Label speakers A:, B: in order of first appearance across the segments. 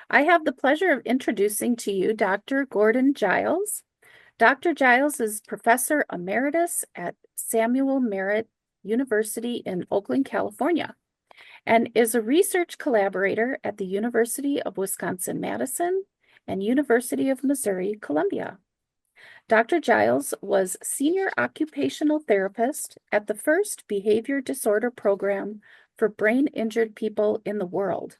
A: I have the pleasure of introducing to you Dr. Gordon Giles. Dr. Giles is Professor Emeritus at Samuel Merritt University in Oakland, California, and is a research collaborator at the University of Wisconsin-Madison and University of Missouri-Columbia. Dr. Giles was Senior Occupational Therapist at the first Behavior Disorder Program for brain-injured people in the world.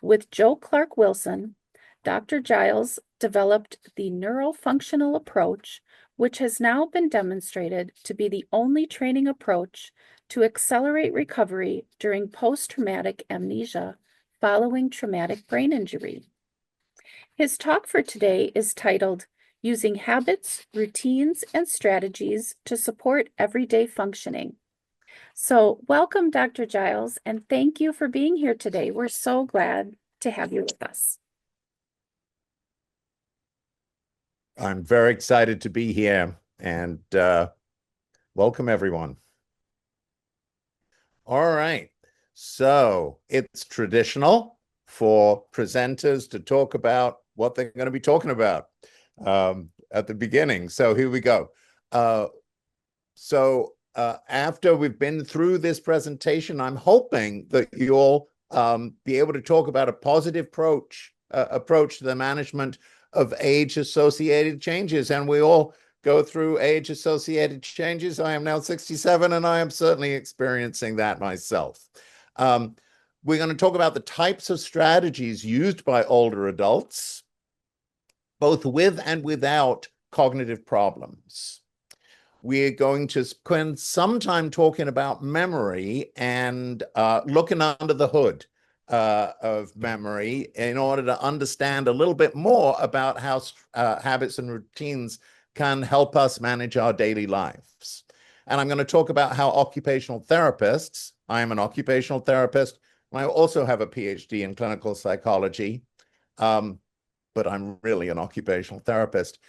A: With Joe Clark Wilson, Dr. Giles developed the neurofunctional approach, which has now been demonstrated to be the only training approach to accelerate recovery during post-traumatic amnesia following traumatic brain injury. His talk for today is titled, Using Habits, Routines, and Strategies to Support Everyday Functioning. So welcome, Dr. Giles, and thank you for being here today. We're so glad to have you with us.
B: I'm very excited to be here, and welcome everyone. All right, so it's traditional for presenters to talk about what they're going to be talking about at the beginning. So here we go. After we've been through this presentation, I'm hoping that you'll be able to talk about a positive approach to the management of age-associated changes. And we all go through age-associated changes. I am now 67, and I am certainly experiencing that myself. We're going to talk about the types of strategies used by older adults, both with and without cognitive problems. We're going to spend some time talking about memory and looking under the hood of memory in order to understand a little bit more about how habits and routines can help us manage our daily lives. And I'm going to talk about how occupational therapists, I am an occupational therapist, and I also have a PhD in clinical psychology, but I'm really an occupational therapist,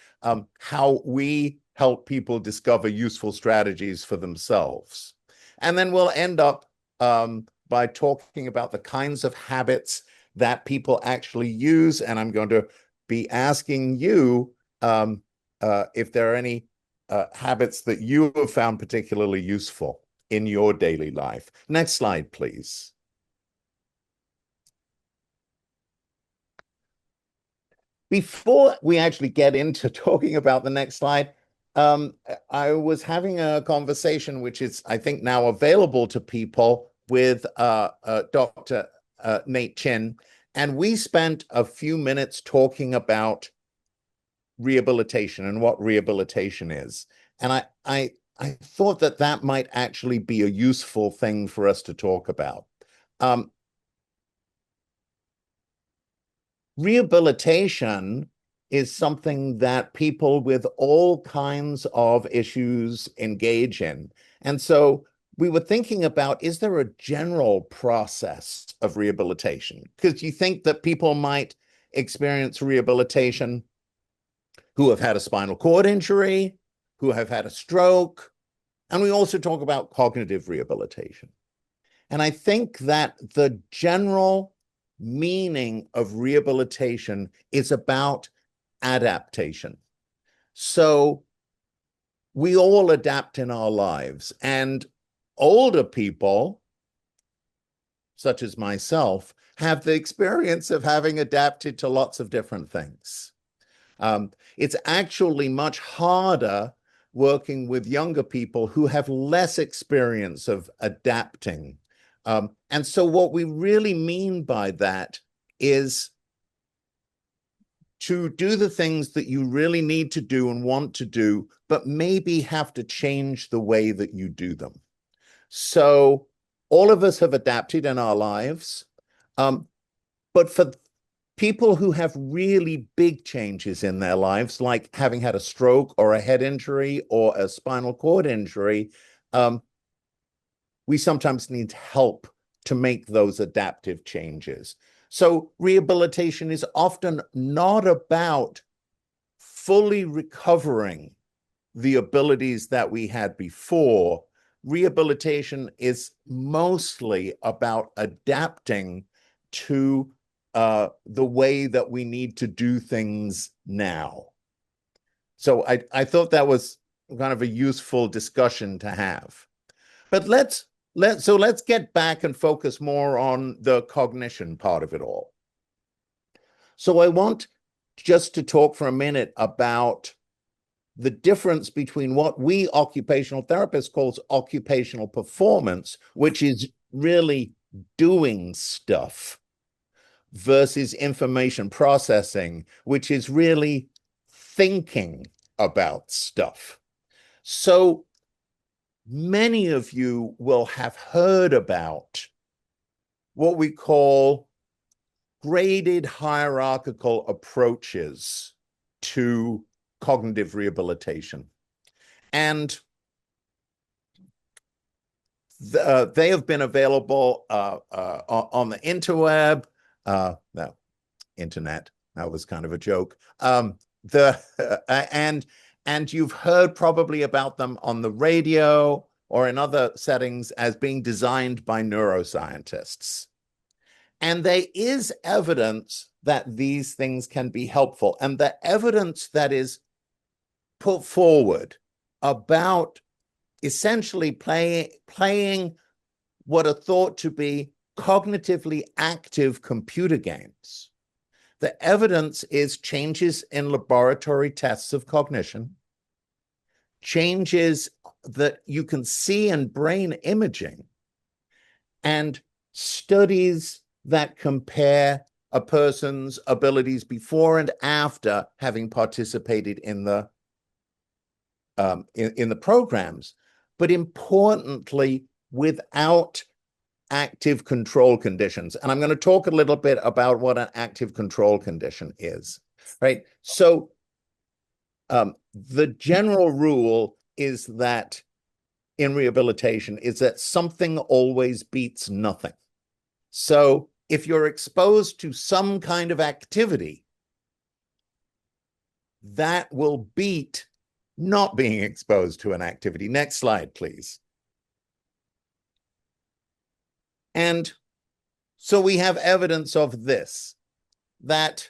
B: how we help people discover useful strategies for themselves. And then we'll end up by talking about the kinds of habits that people actually use. And I'm going to be asking you if there are any habits that you have found particularly useful in your daily life. Next slide, please. Before we actually get into talking about the next slide, I was having a conversation, which is, I think, now available to people with Dr. Nate Chin, and we spent a few minutes talking about rehabilitation and what rehabilitation is. And I thought that that might actually be a useful thing for us to talk about. Rehabilitation is something that people with all kinds of issues engage in. And so we were thinking about, is there a general process of rehabilitation? Because you think that people might experience rehabilitation who have had a spinal cord injury, who have had a stroke, and we also talk about cognitive rehabilitation. And I think that the general meaning of rehabilitation is about adaptation. So we all adapt in our lives, and older people, such as myself, have the experience of having adapted to lots of different things. It's actually much harder working with younger people who have less experience of adapting. And so what we really mean by that is to do the things that you really need to do and want to do, but maybe have to change the way that you do them. So all of us have adapted in our lives, but for people who have really big changes in their lives, like having had a stroke or a head injury or a spinal cord injury, we sometimes need help to make those adaptive changes. So rehabilitation is often not about fully recovering the abilities that we had before. Rehabilitation is mostly about adapting to the way that we need to do things now. So I thought that was kind of a useful discussion to have. But let's get back and focus more on the cognition part of it all. So I want just to talk for a minute about the difference between what we occupational therapists calls occupational performance, which is really doing stuff, versus information processing, which is really thinking about stuff. So many of you will have heard about what we call graded hierarchical approaches to cognitive rehabilitation. And they have been available on the interweb. No, internet. That was kind of a joke. And you've heard probably about them on the radio or in other settings as being designed by neuroscientists. And there is evidence that these things can be helpful. And the evidence that is put forward about essentially playing what are thought to be cognitively active computer games. The evidence is changes in laboratory tests of cognition, changes that you can see in brain imaging, and studies that compare a person's abilities before and after having participated in the programs, but importantly, without active control conditions. And I'm going to talk a little bit about what an active control condition is, right? So the general rule is that in rehabilitation is that something always beats nothing. So if you're exposed to some kind of activity, that will beat not being exposed to an activity. Next slide, please. And so we have evidence of this, that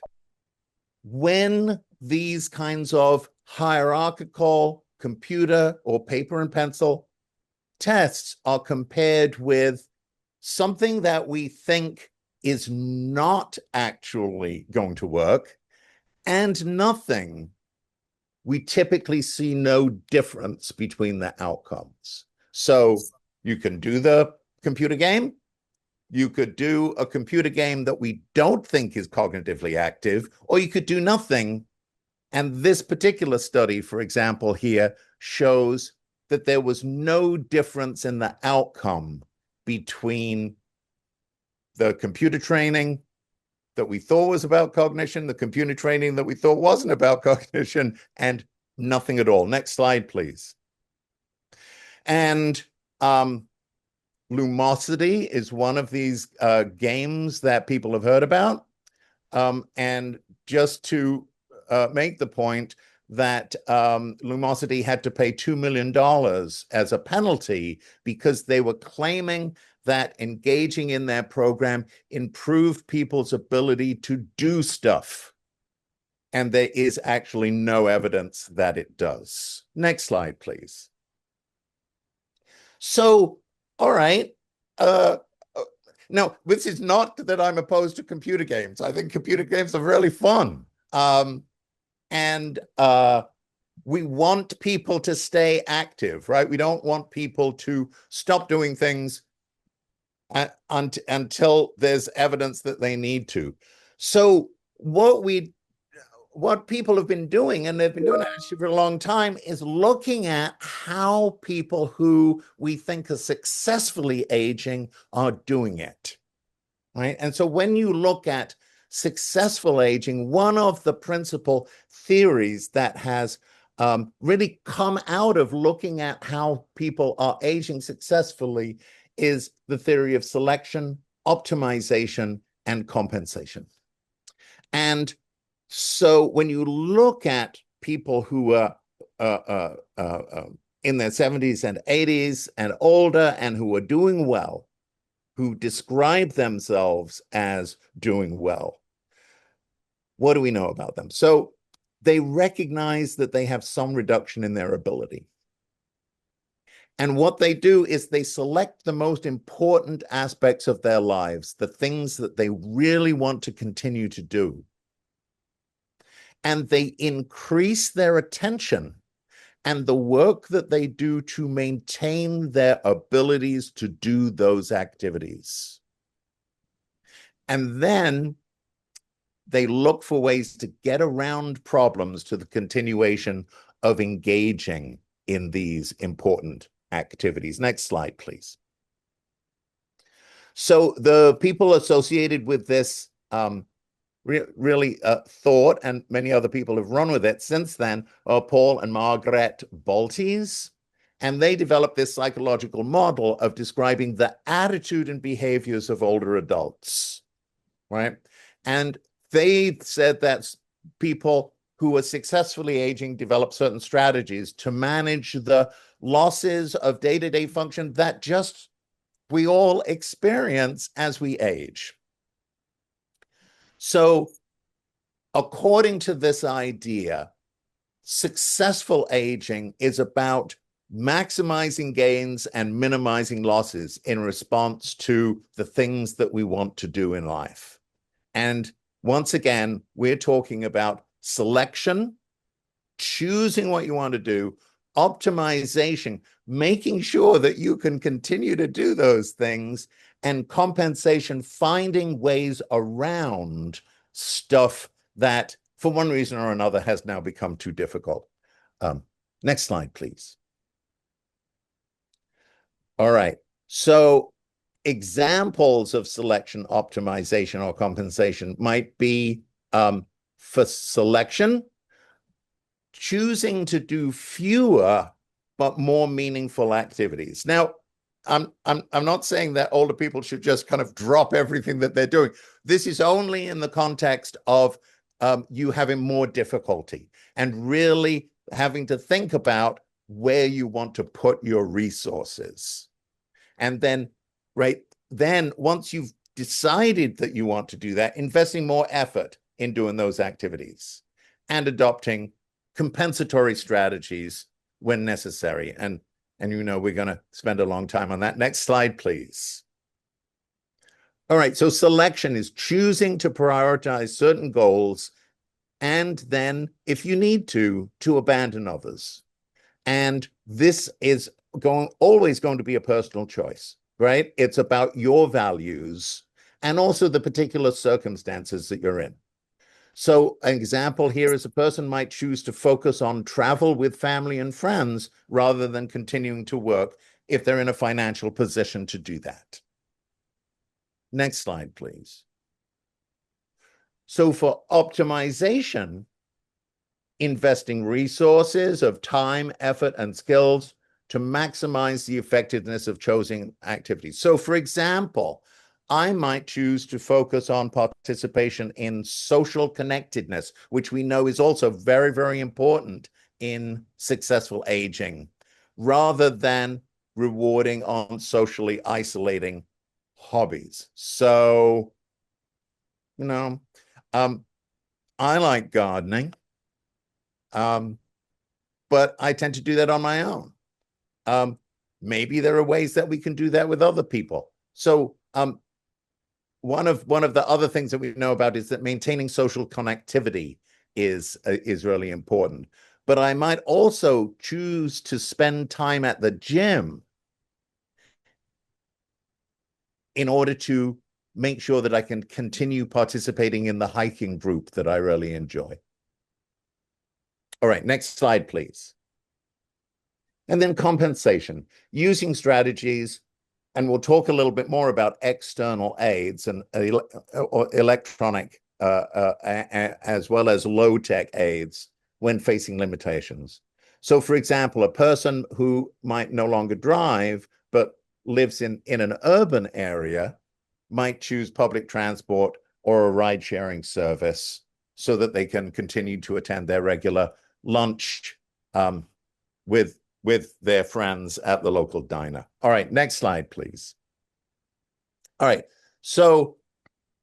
B: when these kinds of hierarchical computer or paper and pencil tests are compared with something that we think is not actually going to work and nothing, we typically see no difference between the outcomes. So you can do the computer game. You could do a computer game that we don't think is cognitively active, or you could do nothing. And this particular study, for example, here shows that there was no difference in the outcome between the computer training that we thought was about cognition, the computer training that we thought wasn't about cognition, and nothing at all. Next slide, please. And Lumosity is one of these games that people have heard about. And just to make the point that Lumosity had to pay $2 million as a penalty because they were claiming that engaging in their program improved people's ability to do stuff. And there is actually no evidence that it does. Next slide, please. So, all right. No, this is not that I'm opposed to computer games. I think computer games are really fun. And we want people to stay active, right? We don't want people to stop doing things until there's evidence that they need to. So what people have been doing, and they've been doing it actually for a long time, is looking at how people who we think are successfully aging are doing it, right? And so when you look at successful aging, one of the principal theories that has really come out of looking at how people are aging successfully is the theory of selection, optimization, and compensation. And so when you look at people who are in their 70s and 80s and older and who are doing well, who describe themselves as doing well. What do we know about them? So they recognize that they have some reduction in their ability. And what they do is they select the most important aspects of their lives, the things that they really want to continue to do. And they increase their attention and the work that they do to maintain their abilities to do those activities. And then they look for ways to get around problems to the continuation of engaging in these important activities. Next slide, please. So the people associated with this really thought, and many other people have run with it since then, are Paul and Margaret Baltes. And they developed this psychological model of describing the attitude and behaviors of older adults, right? And they said that people who are successfully aging develop certain strategies to manage the losses of day-to-day function that just we all experience as we age. So according to this idea, successful aging is about maximizing gains and minimizing losses in response to the things that we want to do in life. And once again, we're talking about selection, choosing what you want to do, optimization, making sure that you can continue to do those things, and compensation, finding ways around stuff that for one reason or another has now become too difficult. Next slide, please. All right. So examples of selection, optimization, or compensation might be for selection, choosing to do fewer but more meaningful activities. Now, I'm not saying that older people should just kind of drop everything that they're doing. This is only in the context of you having more difficulty and really having to think about where you want to put your resources. And then, right, then once you've decided that you want to do that, investing more effort in doing those activities and adopting compensatory strategies when necessary. And you know, we're going to spend a long time on that. Next slide, please. All right, so selection is choosing to prioritize certain goals and then, if you need to abandon others. And this is always going to be a personal choice, right? It's about your values and also the particular circumstances that you're in. So an example here is a person might choose to focus on travel with family and friends rather than continuing to work if they're in a financial position to do that. Next slide, please. So for optimization, investing resources of time, effort, and skills to maximize the effectiveness of chosen activities. So for example, I might choose to focus on participation in social connectedness, which we know is also very, very important in successful aging, rather than rewarding on socially isolating hobbies. So, you know, I like gardening, but I tend to do that on my own. Maybe there are ways that we can do that with other people. So, one of the other things that we know about is that maintaining social connectivity is really important. But I might also choose to spend time at the gym in order to make sure that I can continue participating in the hiking group that I really enjoy. All right, next slide, please. And then compensation, using strategies. And we'll talk a little bit more about external aids and electronic as well as low-tech aids when facing limitations. So, for example, a person who might no longer drive but lives in an urban area might choose public transport or a ride-sharing service so that they can continue to attend their regular lunch with their friends at the local diner. All right, next slide, please. All right. So,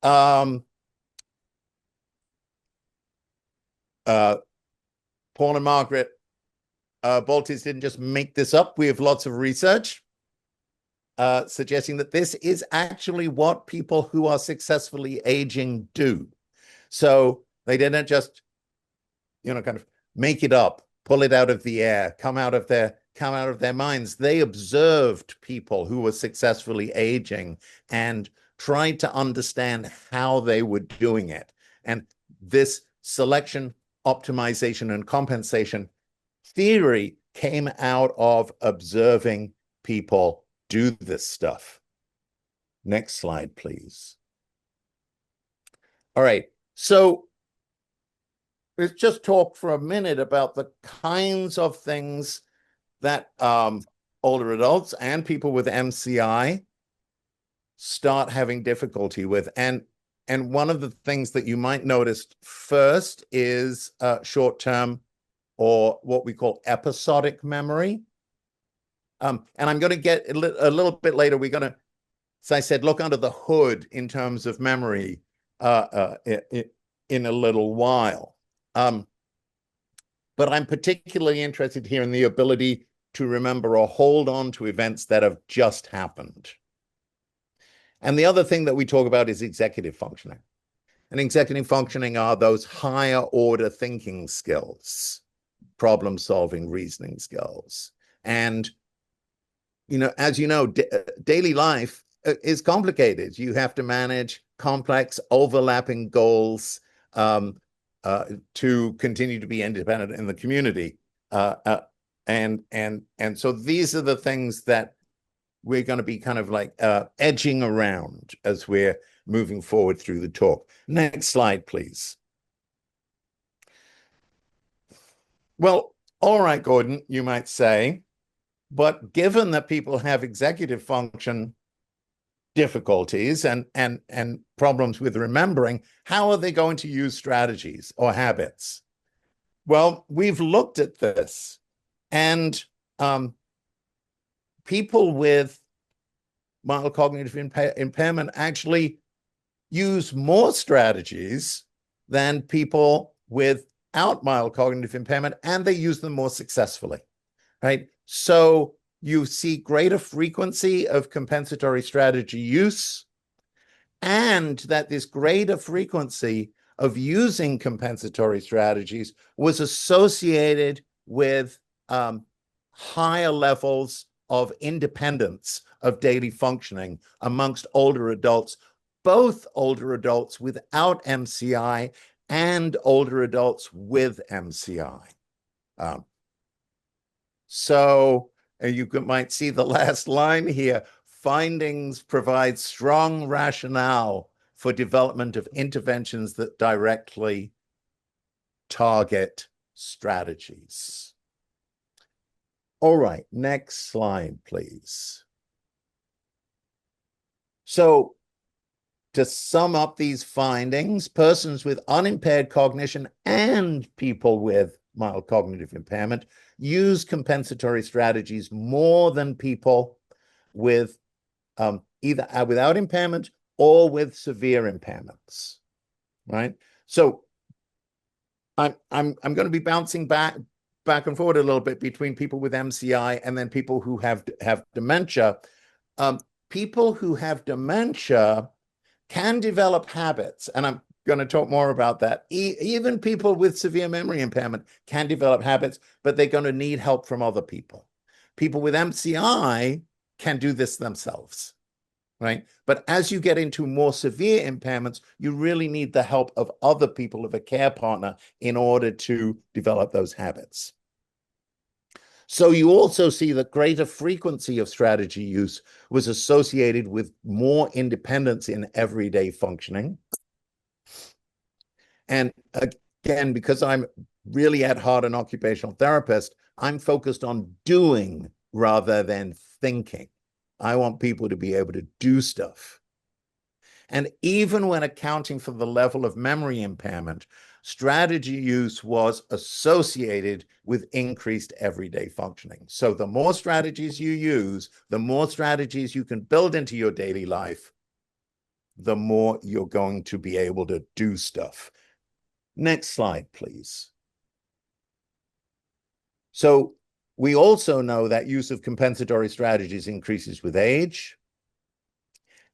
B: Paul and Margaret Baltes didn't just make this up. We have lots of research suggesting that this is actually what people who are successfully aging do. So they didn't just, kind of make it up, pull it out of the air, come out of their minds. They observed people who were successfully aging and tried to understand how they were doing it. And this selection, optimization, and compensation theory came out of observing people do this stuff. Next slide, please. All right. So let's just talk for a minute about the kinds of things that older adults and people with MCI start having difficulty with. And one of the things that you might notice first is short-term, or what we call episodic memory. And I'm going to get a little bit later, we're going to, as I said, look under the hood in terms of memory in a little while. But I'm particularly interested here in the ability to remember or hold on to events that have just happened. And the other thing that we talk about is executive functioning. And executive functioning are those higher order thinking skills, problem solving, reasoning skills. And, as you know, daily life is complicated. You have to manage complex overlapping goals to continue to be independent in the community. And so these are the things that we're going to be kind of like edging around as we're moving forward through the talk. Next slide, please. Well, all right, Gordon, you might say, but given that people have executive function difficulties and problems with remembering, how are they going to use strategies or habits? Well, we've looked at this, and people with mild cognitive impairment actually use more strategies than people without mild cognitive impairment, and they use them more successfully, right? So you see greater frequency of compensatory strategy use, and that this greater frequency of using compensatory strategies was associated with higher levels of independence of daily functioning amongst older adults, both older adults without MCI and older adults with MCI. So you might see the last line here. Findings provide strong rationale for development of interventions that directly target strategies. All right, next slide, please. So to sum up these findings, persons with unimpaired cognition and people with mild cognitive impairment use compensatory strategies more than people with either without impairment or with severe impairments, right? So I'm going to be bouncing back and forward a little bit between people with MCI and then people who have dementia. People who have dementia can develop habits, and I'm going to talk more about that. Even people with severe memory impairment can develop habits, but they're going to need help from other people. People with MCI can do this themselves, right? But as you get into more severe impairments, you really need the help of other people, of a care partner, in order to develop those habits. So you also see that greater frequency of strategy use was associated with more independence in everyday functioning. And again, because I'm really at heart an occupational therapist, I'm focused on doing rather than thinking. I want people to be able to do stuff. And even when accounting for the level of memory impairment, strategy use was associated with increased everyday functioning. So the more strategies you use, the more strategies you can build into your daily life, the more you're going to be able to do stuff. Next slide, please. So we also know that use of compensatory strategies increases with age,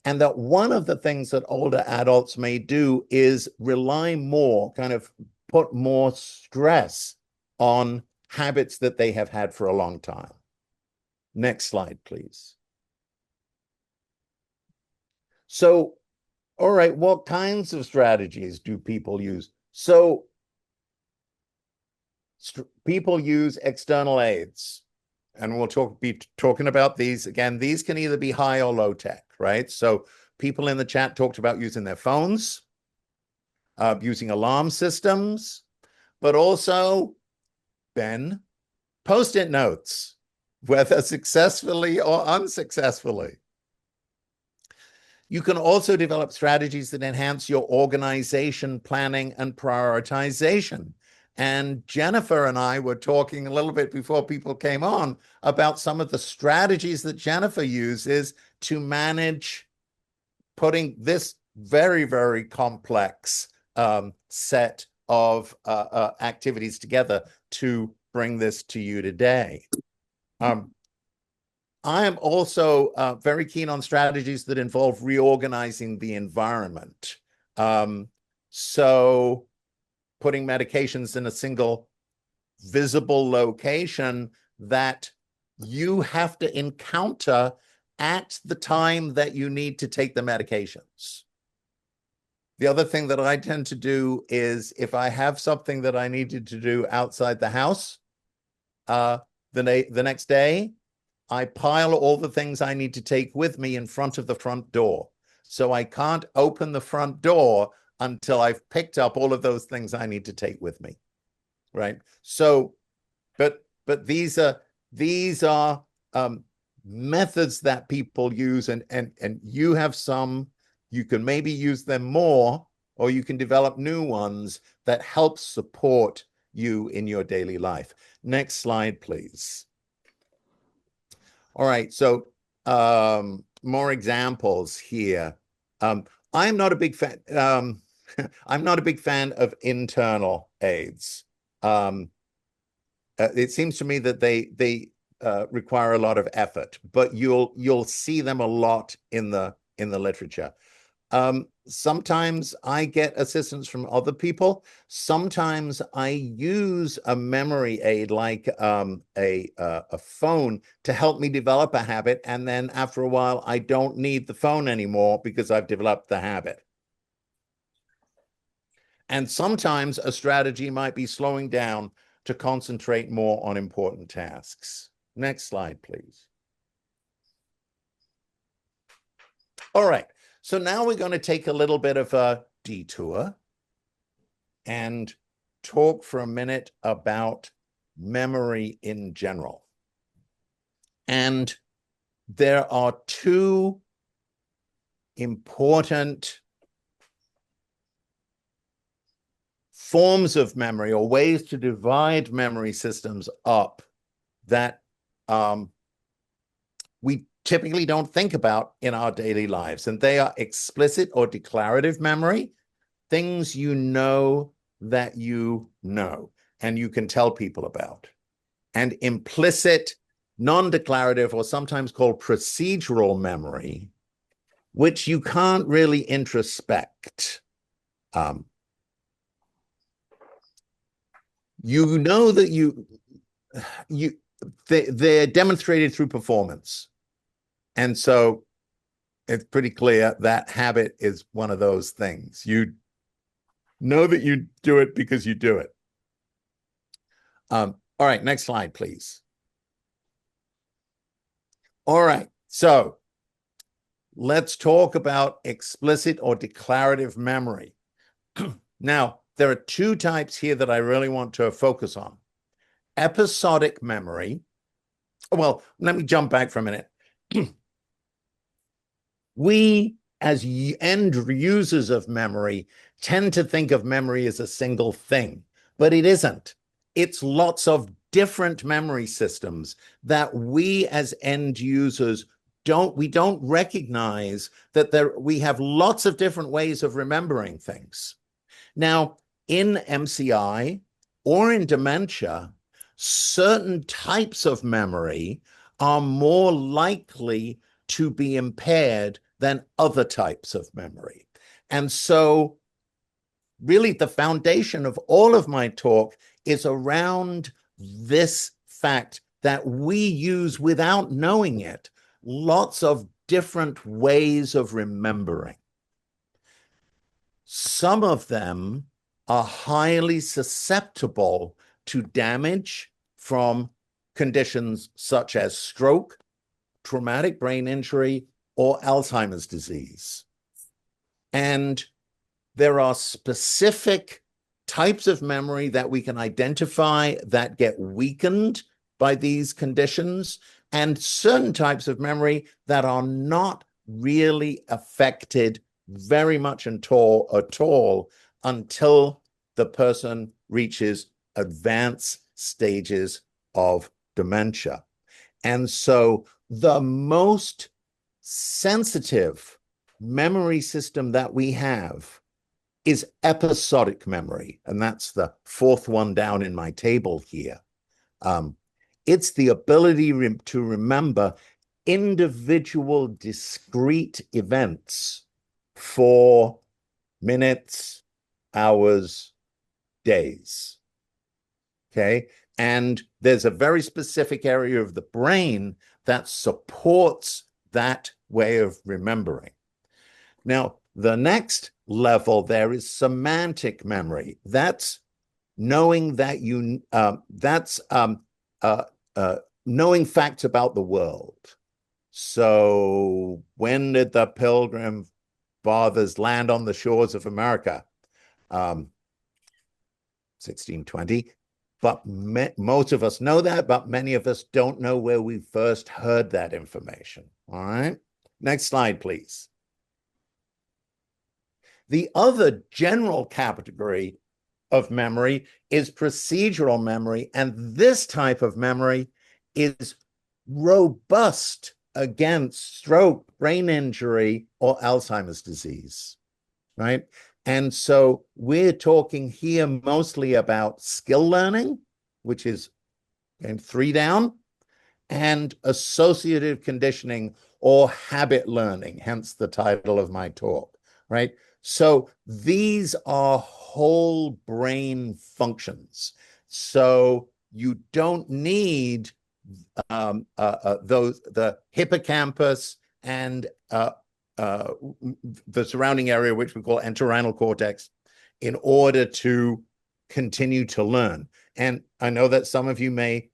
B: and that one of the things that older adults may do is rely more, kind of put more stress on habits that they have had for a long time. Next slide, please. So, all right, what kinds of strategies do people use? So people use external aids, and we'll be talking about these. Again, these can either be high or low tech, right? So people in the chat talked about using their phones, using alarm systems, but also, Ben, post-it notes, whether successfully or unsuccessfully. You can also develop strategies that enhance your organization, planning, and prioritization. And Jennifer and I were talking a little bit before people came on about some of the strategies that Jennifer uses to manage putting this very, very complex set of activities together to bring this to you today. I am also very keen on strategies that involve reorganizing the environment. So putting medications in a single visible location that you have to encounter at the time that you need to take the medications. The other thing that I tend to do is if I have something that I needed to do outside the house, the next day, I pile all the things I need to take with me in front of the front door. So I can't open the front door until I've picked up all of those things I need to take with me, right? So, but these are methods that people use, and you have some. You can maybe use them more, or you can develop new ones that help support you in your daily life. Next slide, please. All right, so more examples here. I'm not a big fan. I'm not a big fan of internal aids. It seems to me that they require a lot of effort, but you'll see them a lot in the literature. Sometimes I get assistance from other people. Sometimes I use a memory aid like a phone to help me develop a habit. And then after a while, I don't need the phone anymore because I've developed the habit. And sometimes a strategy might be slowing down to concentrate more on important tasks. Next slide, please. All right. So now we're going to take a little bit of a detour and talk for a minute about memory in general. And there are two important forms of memory or ways to divide memory systems up that we typically don't think about in our daily lives. And they are explicit or declarative memory, things you know that you know and you can tell people about. And implicit, non-declarative, or sometimes called procedural memory, which you can't really introspect. You know that they're demonstrated through performance. And so it's pretty clear that habit is one of those things. You know that you do it because you do it. All right, next slide, please. All right, so let's talk about explicit or declarative memory. Now, there are two types here that I really want to focus on. Episodic memory. Well, let me jump back for a minute. We, as end users of memory, tend to think of memory as a single thing, but it isn't. It's lots of different memory systems that we as end users we don't recognize that we have lots of different ways of remembering things. Now, in MCI or in dementia, certain types of memory are more likely to be impaired than other types of memory. And so really the foundation of all of my talk is around this fact that we use, without knowing it, lots of different ways of remembering. Some of them are highly susceptible to damage from conditions such as stroke, traumatic brain injury, or Alzheimer's disease. And there are specific types of memory that we can identify that get weakened by these conditions, and certain types of memory that are not really affected very much at all until the person reaches advanced stages of dementia. And so the most sensitive memory system that we have is episodic memory. And that's the fourth one down in my table here. It's the ability to remember individual discrete events for minutes, hours, days. Okay. And there's a very specific area of the brain that supports that way of remembering. Now, the next level there is semantic memory. That's knowing that knowing facts about the world. So when did the Pilgrim Fathers land on the shores of America? 1620. But most of us know that, but many of us don't know where we first heard that information. All right. Next slide, please. The other general category of memory is procedural memory, and this type of memory is robust against stroke, brain injury, or Alzheimer's disease, right? And so we're talking here mostly about skill learning, which is 3 down, and associative conditioning or habit learning, hence the title of my talk, right? So these are whole brain functions. So you don't need the hippocampus and the surrounding area, which we call entorhinal cortex, in order to continue to learn. And I know that some of you may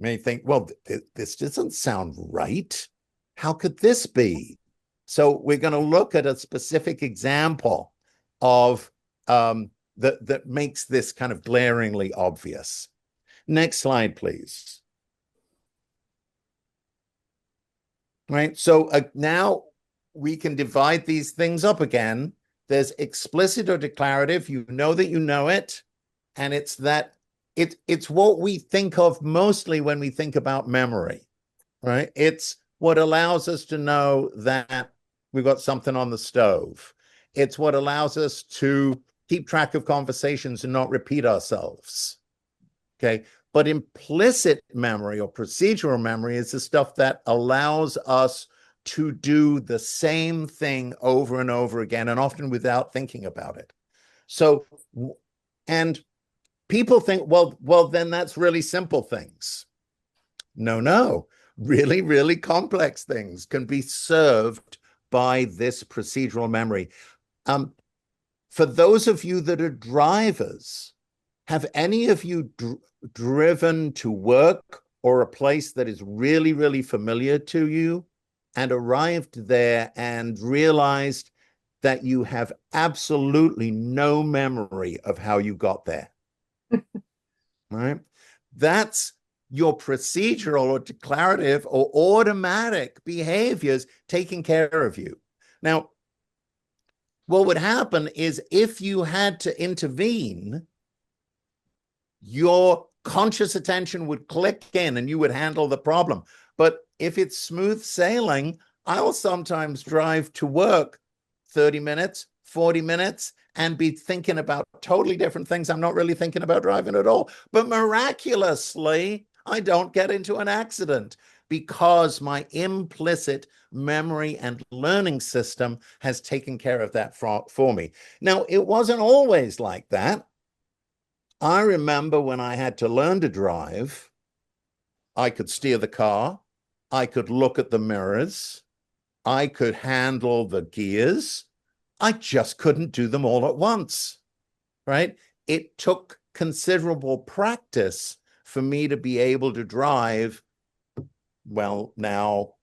B: think, well, this doesn't sound right. How could this be? So we're going to look at a specific example of that makes this kind of glaringly obvious. Next slide, please. Right. So now we can divide these things up again. There's explicit or declarative. You know that you know it. And it's that it's what we think of mostly when we think about memory, right? It's what allows us to know that we've got something on the stove. It's what allows us to keep track of conversations and not repeat ourselves. Okay. But implicit memory or procedural memory is the stuff that allows us to do the same thing over and over again, and often without thinking about it. So, and people think, well, then that's really simple things. No. Really, really complex things can be served by this procedural memory. For those of you that are drivers, have any of you driven to work or a place that is really, really familiar to you and arrived there and realized that you have absolutely no memory of how you got there? Right? That's your procedural or declarative or automatic behaviors taking care of you. Now, what would happen is if you had to intervene, your conscious attention would click in and you would handle the problem. But if it's smooth sailing, I'll sometimes drive to work 30 minutes, 40 minutes, and be thinking about totally different things. I'm not really thinking about driving at all. But miraculously, I don't get into an accident because my implicit memory and learning system has taken care of that for me. Now, it wasn't always like that. I remember when I had to learn to drive, I could steer the car, I could look at the mirrors, I could handle the gears. I just couldn't do them all at once, right? It took considerable practice for me to be able to drive, well, now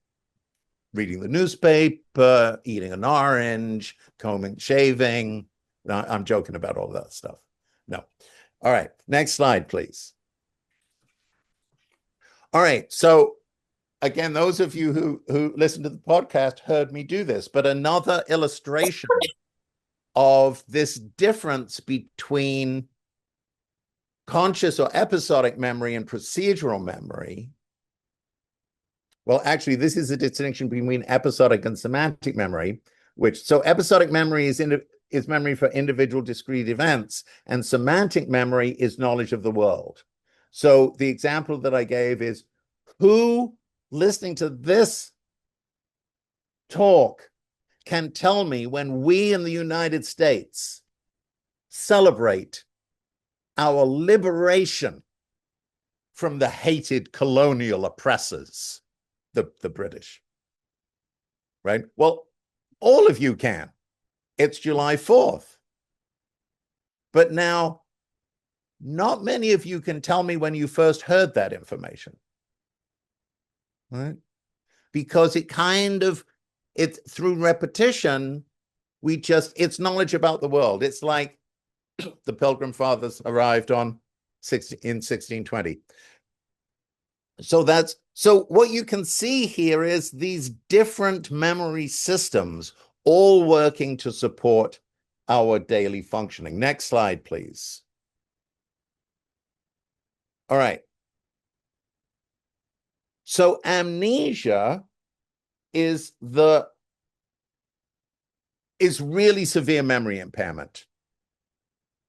B: reading the newspaper, eating an orange, combing, shaving. No, I'm joking about all that stuff. No. All right, next slide, please. All right, so again, those of you who listened to the podcast heard me do this, but another illustration of this difference between conscious or episodic memory and procedural memory. Well, actually, this is a distinction between episodic and semantic memory, so episodic memory is memory for individual discrete events, and semantic memory is knowledge of the world. So the example that I gave is, who listening to this talk can tell me when we in the United States celebrate our liberation from the hated colonial oppressors, the British, right? Well, all of you can. It's July 4th. But now, not many of you can tell me when you first heard that information, right? Because it's through repetition, it's knowledge about the world. It's like the Pilgrim Fathers arrived in 1620. So what you can see here is these different memory systems all working to support our daily functioning. Next slide, please. All right. So amnesia is really severe memory impairment,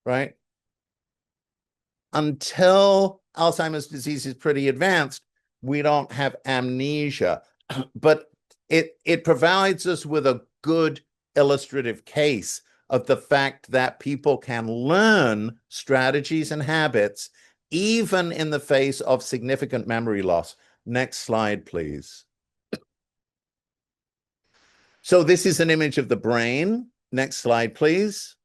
B: right? Until Alzheimer's disease is pretty advanced, we don't have amnesia, but it provides us with a good illustrative case of the fact that people can learn strategies and habits even in the face of significant memory loss. Next slide, please. So this is an image of the brain. Next slide, please.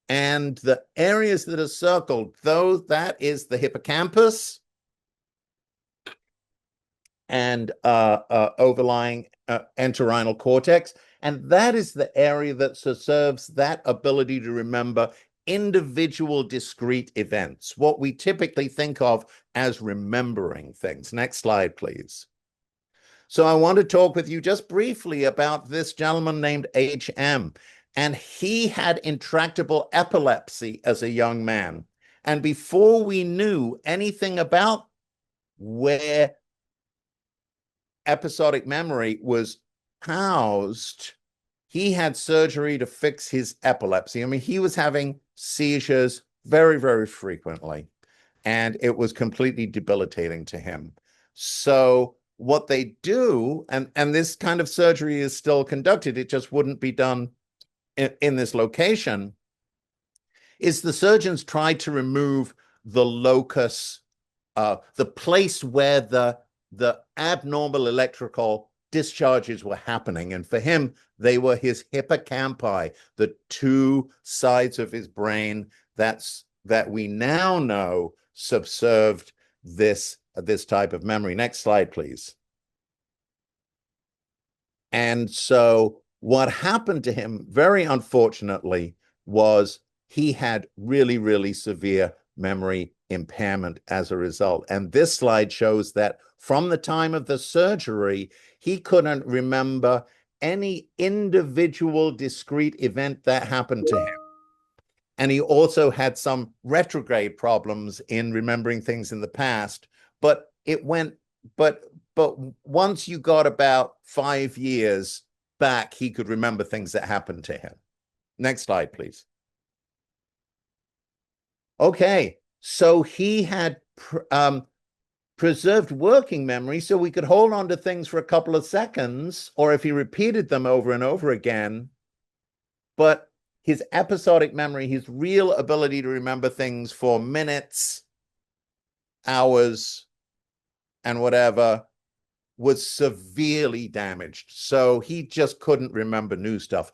B: And the areas that are circled, that is the hippocampus and overlying entorhinal cortex. And that is the area that serves that ability to remember individual discrete events, what we typically think of as remembering things. Next slide, please. So I want to talk with you just briefly about this gentleman named H.M. And he had intractable epilepsy as a young man. And before we knew anything about where episodic memory was housed, he had surgery to fix his epilepsy. I mean, he was having seizures very, very frequently, and it was completely debilitating to him. So what they do, and this kind of surgery is still conducted, it just wouldn't be done in this location, is the surgeons tried to remove the locus, the place where the abnormal electrical discharges were happening. And for him, they were his hippocampi, the two sides of his brain that we now know subserved this type of memory. Next slide, please. And so what happened to him, very unfortunately, was he had really, really severe memory impairment as a result. And this slide shows that from the time of the surgery, he couldn't remember any individual discrete event that happened to him. And he also had some retrograde problems in remembering things in the past, but but once you got about 5 years back, he could remember things that happened to him. Next slide, please. Okay, so he had preserved working memory, so we could hold on to things for a couple of seconds, or if he repeated them over and over again. But his episodic memory, his real ability to remember things for minutes, hours, and whatever, was severely damaged. So he just couldn't remember new stuff.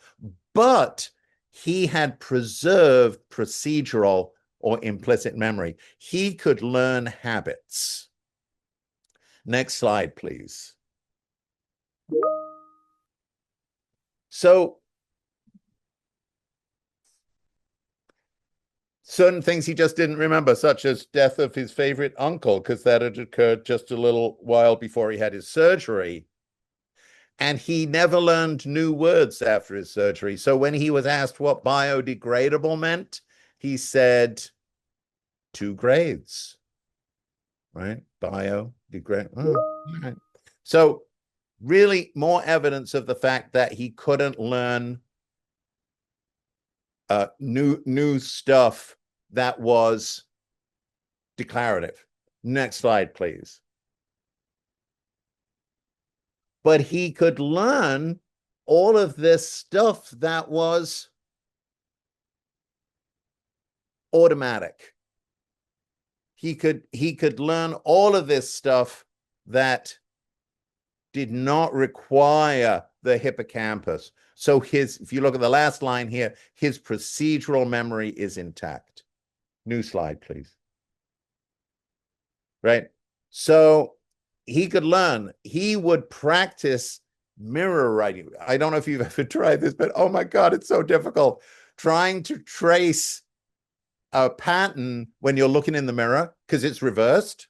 B: But he had preserved procedural or implicit memory. He could learn habits. Next slide, please. So certain things he just didn't remember, such as death of his favorite uncle, because that had occurred just a little while before he had his surgery. And he never learned new words after his surgery. So when he was asked what biodegradable meant, he said 2 grades, right? Biodegradable. Oh, right. So really more evidence of the fact that he couldn't learn new stuff that was declarative. Next slide, please. But he could learn all of this stuff that was automatic. He could learn all of this stuff that did not require the hippocampus. So if you look at the last line here, his procedural memory is intact. New slide, please. Right? So he could learn. He would practice mirror writing. I don't know if you've ever tried this, but oh my God, it's so difficult. Trying to trace a pattern when you're looking in the mirror because it's reversed.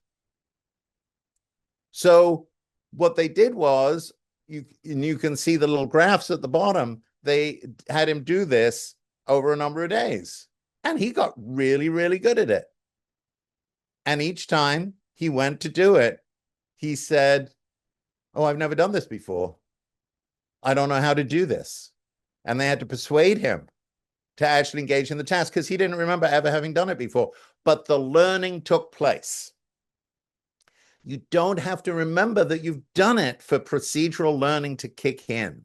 B: So what they did was, you can see the little graphs at the bottom. They had him do this over a number of days, and he got really, really good at it. And each time he went to do it, he said, "Oh, I've never done this before. I don't know how to do this." And they had to persuade him to actually engage in the task because he didn't remember ever having done it before. But the learning took place. You don't have to remember that you've done it for procedural learning to kick in.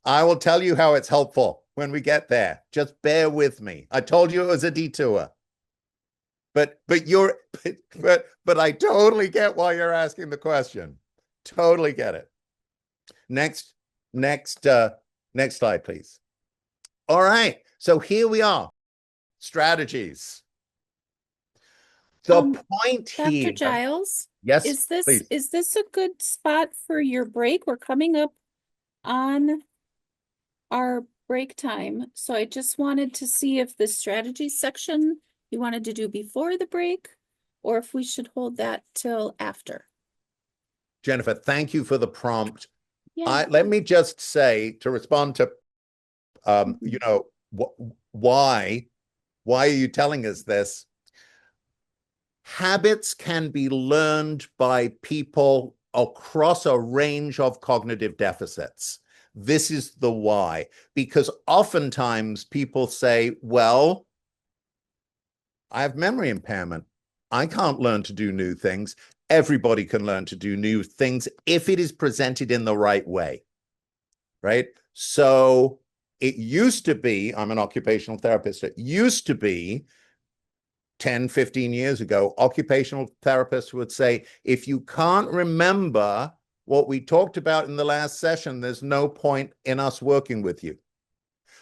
B: I will tell you how it's helpful when we get there. Just bear with me. I told you it was a detour. But I totally get why you're asking the question. Totally get it. Next slide, please. All right. So here we are. Strategies. The point here.
A: Dr. Giles,
B: Yes,
A: is
B: please.
A: this a good spot for your break? We're coming up on our break time. So I just wanted to see if the strategy section you wanted to do before the break or if we should hold that till after.
B: Jennifer, thank you for the prompt.
A: Yeah.
B: Let me just say, to respond to why are you telling us this? Habits can be learned by people across a range of cognitive deficits. This is the why, because oftentimes people say, well, I have memory impairment. I can't learn to do new things. Everybody can learn to do new things if it is presented in the right way, right? So it used to be, I'm an occupational therapist, it used to be 10, 15 years ago, occupational therapists would say, if you can't remember what we talked about in the last session, there's no point in us working with you.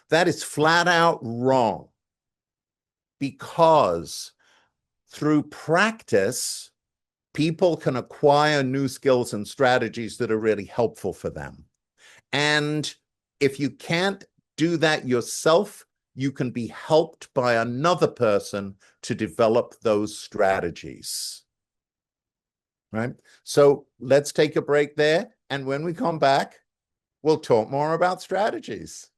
B: That is flat out wrong, because through practice, people can acquire new skills and strategies that are really helpful for them. And if you can't do that yourself, you can be helped by another person to develop those strategies. Right? So let's take a break there. And when we come back, we'll talk more about strategies.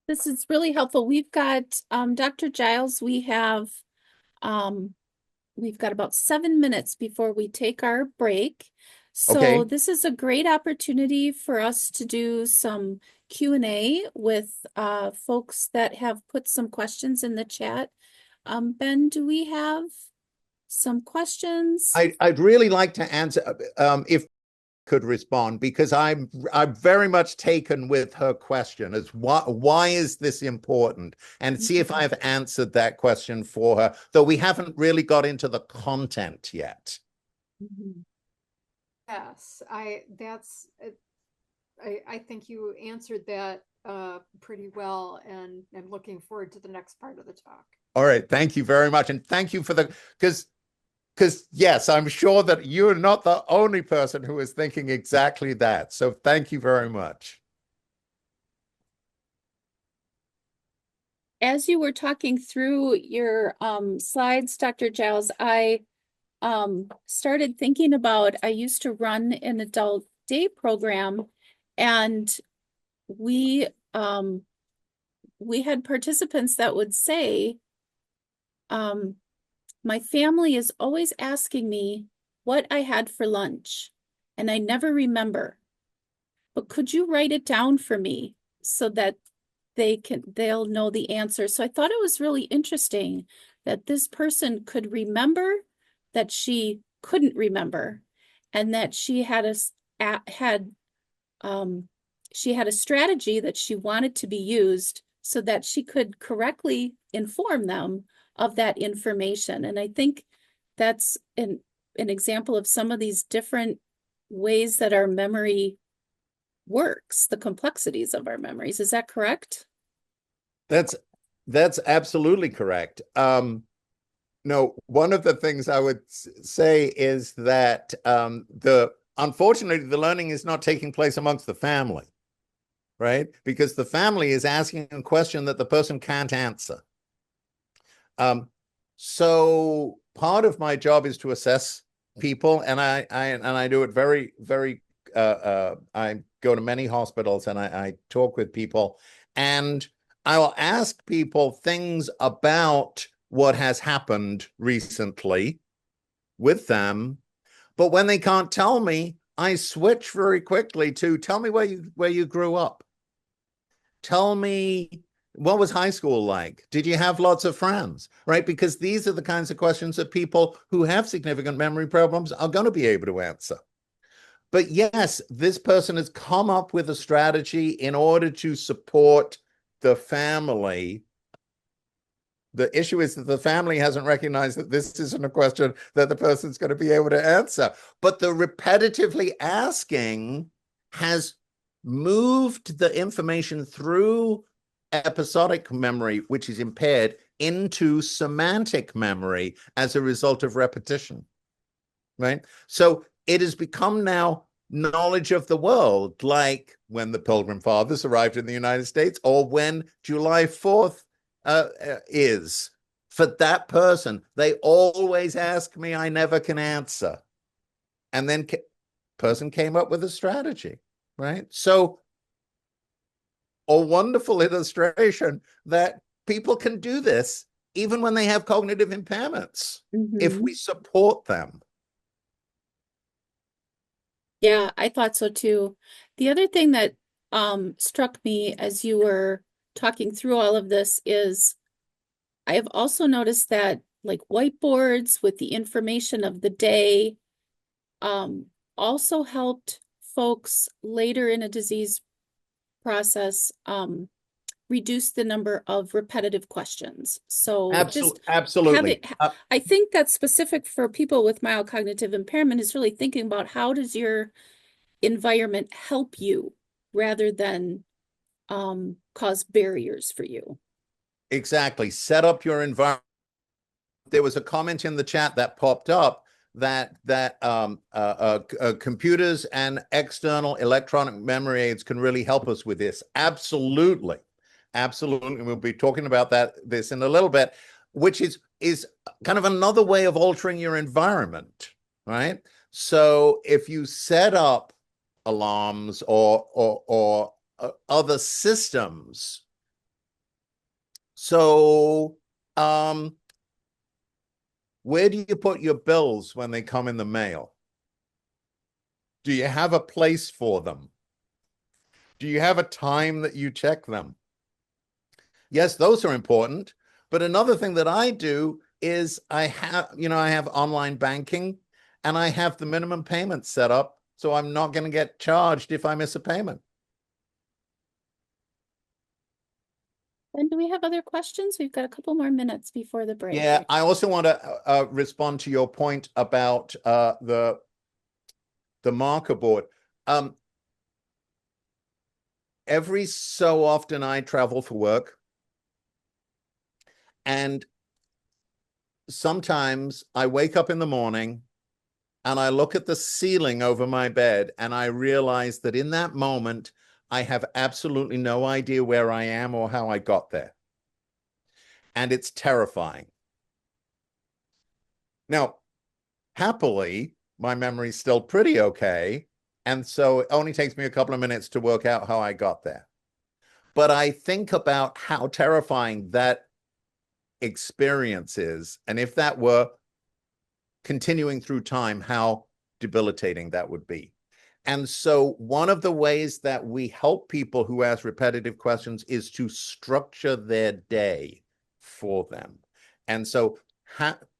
A: This is really helpful. We've got Dr. Giles, we have We've got about 7 minutes before we take our break. So
B: Okay.
A: this is a great opportunity for us to do some Q&A with folks that have put some questions in the chat. Ben, do we have some questions?
B: I'd really like to answer if could respond, because I'm very much taken with her question as why is this important, and see if I've answered that question for her, though we haven't really got into the content yet.
C: Yes, I think you answered that pretty well, and I'm looking forward to the next part of the talk.
B: All right, thank you very much, and thank you for the because yes, I'm sure that you're not the only person who is thinking exactly that. So thank you very much.
A: As you were talking through your slides, Dr. Giles, I started thinking about, I used to run an adult day program, and we had participants that would say, my family is always asking me what I had for lunch, and I never remember. But could you write it down for me so that they'll know the answer? So I thought it was really interesting that this person could remember that she couldn't remember, and that she had a strategy that she wanted to be used so that she could correctly inform them of that information. And I think that's an example of some of these different ways that our memory works, the complexities of our memories. Is that correct?
B: That's absolutely correct. No, one of the things I would say is that unfortunately, the learning is not taking place amongst the family, right? Because the family is asking a question that the person can't answer. So part of my job is to assess people, and I do it very, very. I go to many hospitals and I talk with people, and I will ask people things about what has happened recently with them, but when they can't tell me, I switch very quickly to tell me where you grew up. Tell me, what was high school like? Did you have lots of friends? Right? Because these are the kinds of questions that people who have significant memory problems are going to be able to answer. But yes, this person has come up with a strategy in order to support the family. The issue is that the family hasn't recognized that this isn't a question that the person's going to be able to answer. But the repetitively asking has moved the information through episodic memory, which is impaired, into semantic memory as a result of repetition, right? So it has become now knowledge of the world, like when the Pilgrim Fathers arrived in the United States, or when July 4th is. For that person, they always ask me, I never can answer. And then person came up with a strategy, right? So a wonderful illustration that people can do this even when they have cognitive impairments, if we support them.
A: Yeah, I thought so too. The other thing that struck me as you were talking through all of this is I have also noticed that like whiteboards with the information of the day also helped folks later in a disease process reduce the number of repetitive questions. So
B: absolutely.
A: I think that's specific for people with mild cognitive impairment, is really thinking about how does your environment help you rather than cause barriers for you.
B: Exactly. Set up your environment. There was a comment in the chat that popped up that computers and external electronic memory aids can really help us with this. Absolutely. Absolutely. We'll be talking about this in a little bit, which is kind of another way of altering your environment, right? So if you set up alarms or other systems, so Where do you put your bills when they come in the mail? Do you have a place for them? Do you have a time that you check them? Yes, those are important. But another thing that I do is I have online banking, and I have the minimum payment set up, so I'm not going to get charged if I miss a payment.
A: And do we have other questions? We've got a couple more minutes before the break.
B: Yeah, I also want to respond to your point about the marker board. Every so often I travel for work, and sometimes I wake up in the morning and I look at the ceiling over my bed, and I realize that in that moment, I have absolutely no idea where I am or how I got there. And it's terrifying. Now, happily, my memory's still pretty okay. And so it only takes me a couple of minutes to work out how I got there. But I think about how terrifying that experience is. And if that were continuing through time, how debilitating that would be. And so one of the ways that we help people who ask repetitive questions is to structure their day for them. And so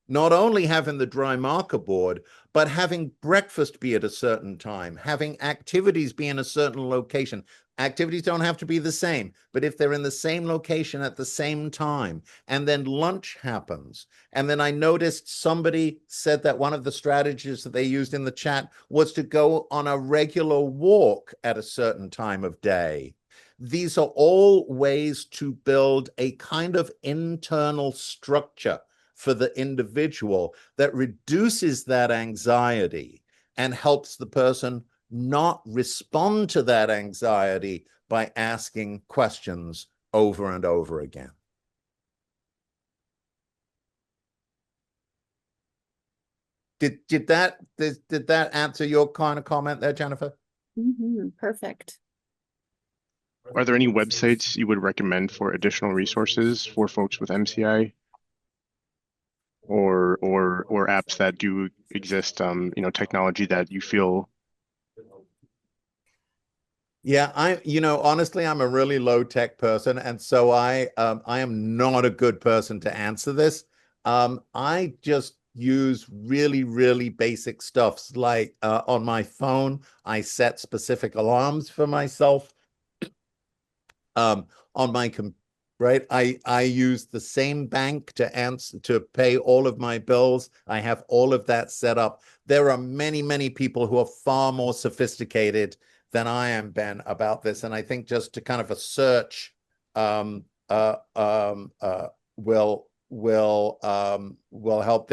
B: not only having the dry marker board, but having breakfast be at a certain time, having activities be in a certain location. Activities don't have to be the same, but if they're in the same location at the same time, and then lunch happens. And then I noticed somebody said that one of the strategies that they used in the chat was to go on a regular walk at a certain time of day. These are all ways to build a kind of internal structure for the individual that reduces that anxiety and helps the person not respond to that anxiety by asking questions over and over again. Did that answer your kind of comment there, Jennifer?
A: Perfect.
D: Are there any websites you would recommend for additional resources for folks with MCI? Or apps that do exist, technology that you feel?
B: Yeah, honestly, I'm a really low tech person, and so I am not a good person to answer this. I just use really, really basic stuff. Like on my phone, I set specific alarms for myself. On my right, I use the same bank to pay all of my bills. I have all of that set up. There are many, many people who are far more sophisticated than I am, Ben, about this. And I think just to kind of a search will help.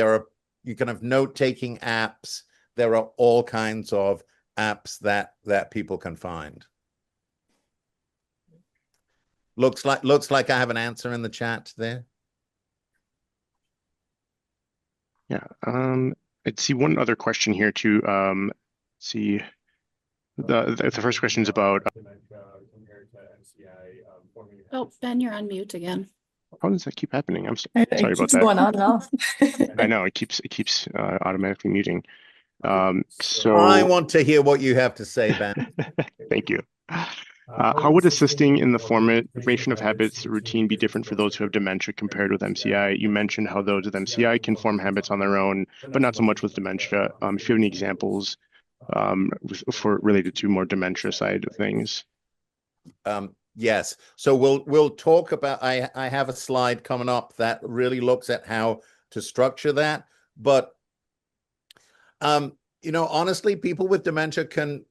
B: You can have note-taking apps. There are all kinds of apps that people can find. Looks like I have an answer in the chat there.
D: Yeah. I'd see one other question here too. See, the first question is about.
A: Oh, Ben, you're on mute again.
D: How does that keep happening? I'm sorry
E: It
D: about
E: keeps
D: that.
E: going on and off.
D: I know it keeps automatically muting. So
B: I want to hear what you have to say, Ben.
D: Thank you. How would assisting in the formation of habits routine be different for those who have dementia compared with MCI? You mentioned how those with MCI can form habits on their own, but not so much with dementia. If you have any examples related to more dementia side of things.
B: Yes. So we'll talk about. I have a slide coming up that really looks at how to structure that, but honestly, people with dementia can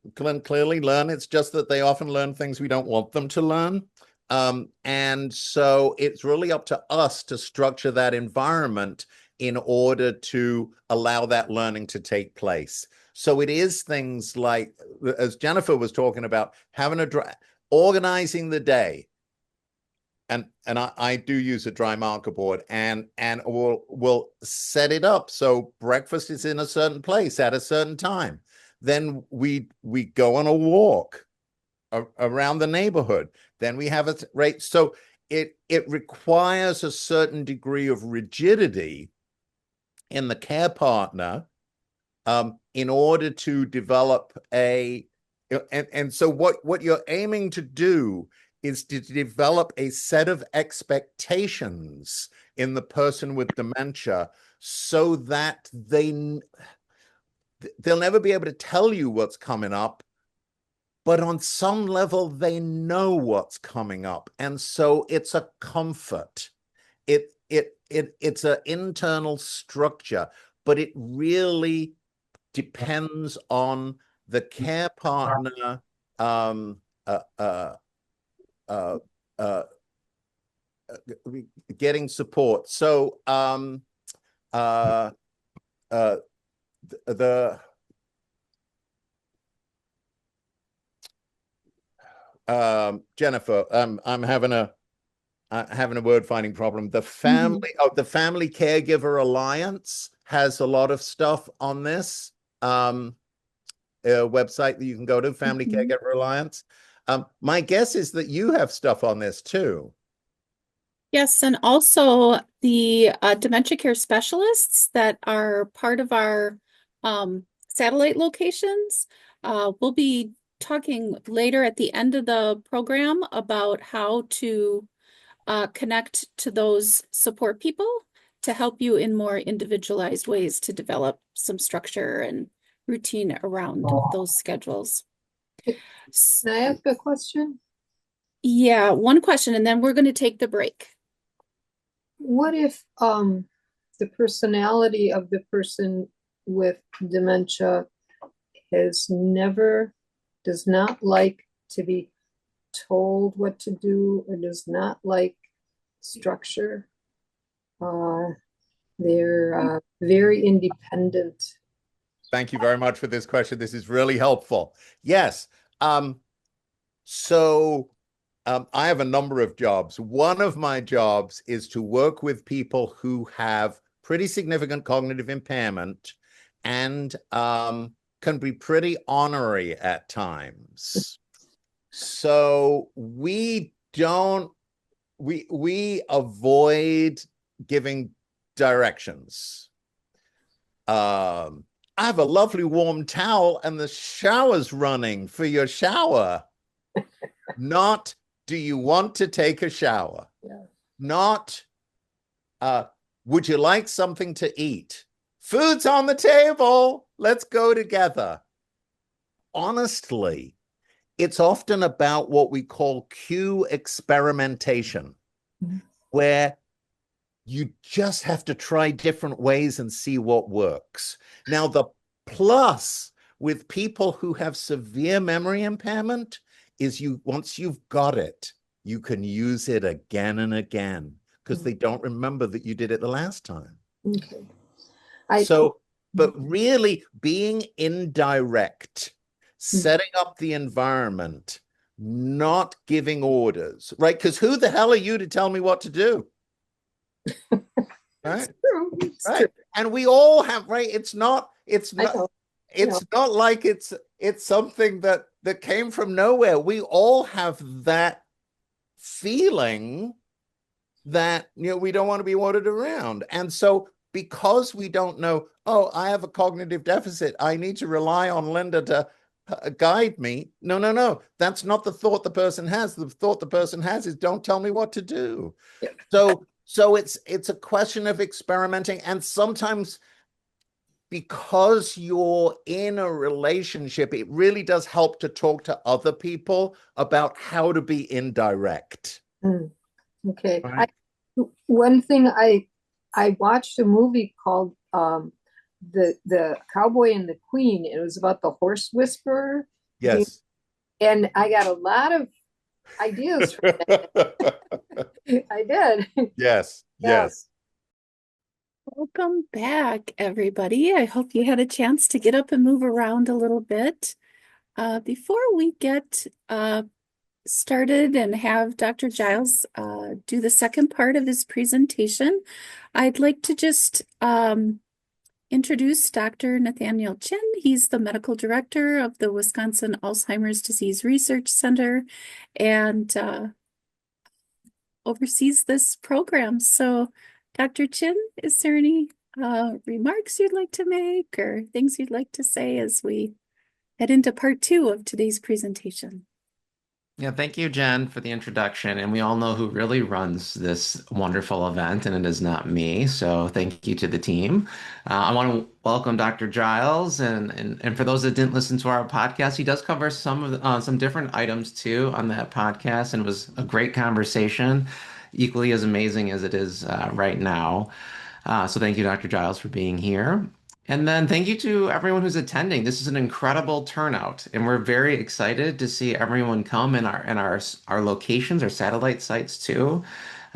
B: clearly learn. It's just that they often learn things we don't want them to learn. And so it's really up to us to structure that environment in order to allow that learning to take place. So it is things like, as Jennifer was talking about, organizing the day. And I do use a dry marker board, and we'll set it up so breakfast is in a certain place at a certain time. Then we go on a walk around the neighborhood. Then we have right. So it requires a certain degree of rigidity in the care partner in order to develop and so what you're aiming to do is to develop a set of expectations in the person with dementia so that they'll never be able to tell you what's coming up, but on some level they know what's coming up, and so it's a comfort. It's an internal structure, but it really depends on the care partner getting support. So Jennifer, I'm having a word finding problem. The family the Family Caregiver Alliance has a lot of stuff on this website that you can go to, Family Caregiver Alliance. My guess is that you have stuff on this too.
A: Yes, and also the dementia care specialists that are part of our satellite locations. We'll be talking later at the end of the program about how to connect to those support people to help you in more individualized ways to develop some structure and routine around those schedules.
C: Can I ask a question?
A: Yeah, one question, and then we're going to take the break.
C: What if the personality of the person with dementia does not like to be told what to do, or does not like structure? They're very independent.
B: Thank you very much for this question. This is really helpful. Yes. So I have a number of jobs. One of my jobs is to work with people who have pretty significant cognitive impairment and can be pretty ornery at times. So we avoid giving directions. I have a lovely warm towel and the shower's running for your shower. Not, do you want to take a shower?
C: Yeah.
B: Not, would you like something to eat? Food's on the table. Let's go together. Honestly, it's often about what we call cue experimentation, where you just have to try different ways and see what works. Now, the plus with people who have severe memory impairment is once you've got it, you can use it again and again because they don't remember that you did it the last time.
C: Okay.
B: But really being indirect, setting up the environment, not giving orders, right? Because who the hell are you to tell me what to do? Right?
C: It's
B: right.
C: true.
B: And we all have, right? It's not like it's something that came from nowhere. We all have that feeling that, we don't want to be ordered around. And so because we don't know, oh, I have a cognitive deficit, I need to rely on Linda to guide me. No. That's not the thought the person has. The thought the person has is, don't tell me what to do. Yeah. So it's a question of experimenting, and sometimes because you're in a relationship, it really does help to talk to other people about how to be indirect.
C: Okay.
B: Right?
C: One thing I watched a movie called the Cowboy and the Queen. It was about the horse whisperer.
B: Yes.
C: And I got a lot of ideas from that. I did.
B: Yes.
C: Yeah.
B: Yes.
A: Welcome back, everybody. I hope you had a chance to get up and move around a little bit. Before we get started and have Dr. Giles do the second part of his presentation, I'd like to just introduce Dr. Nathaniel Chin. He's the medical director of the Wisconsin Alzheimer's Disease Research Center and oversees this program. So, Dr. Chin, is there any remarks you'd like to make or things you'd like to say as we head into part 2 of today's presentation?
E: Yeah, thank you, Jen, for the introduction. And we all know who really runs this wonderful event, and it is not me. So thank you to the team. I want to welcome Dr. Giles, and for those that didn't listen to our podcast, he does cover some different items too on that podcast, and it was a great conversation, equally as amazing as it is right now. So thank you, Dr. Giles, for being here. And then thank you to everyone who's attending. This is an incredible turnout, and we're very excited to see everyone come in our locations, our satellite sites too.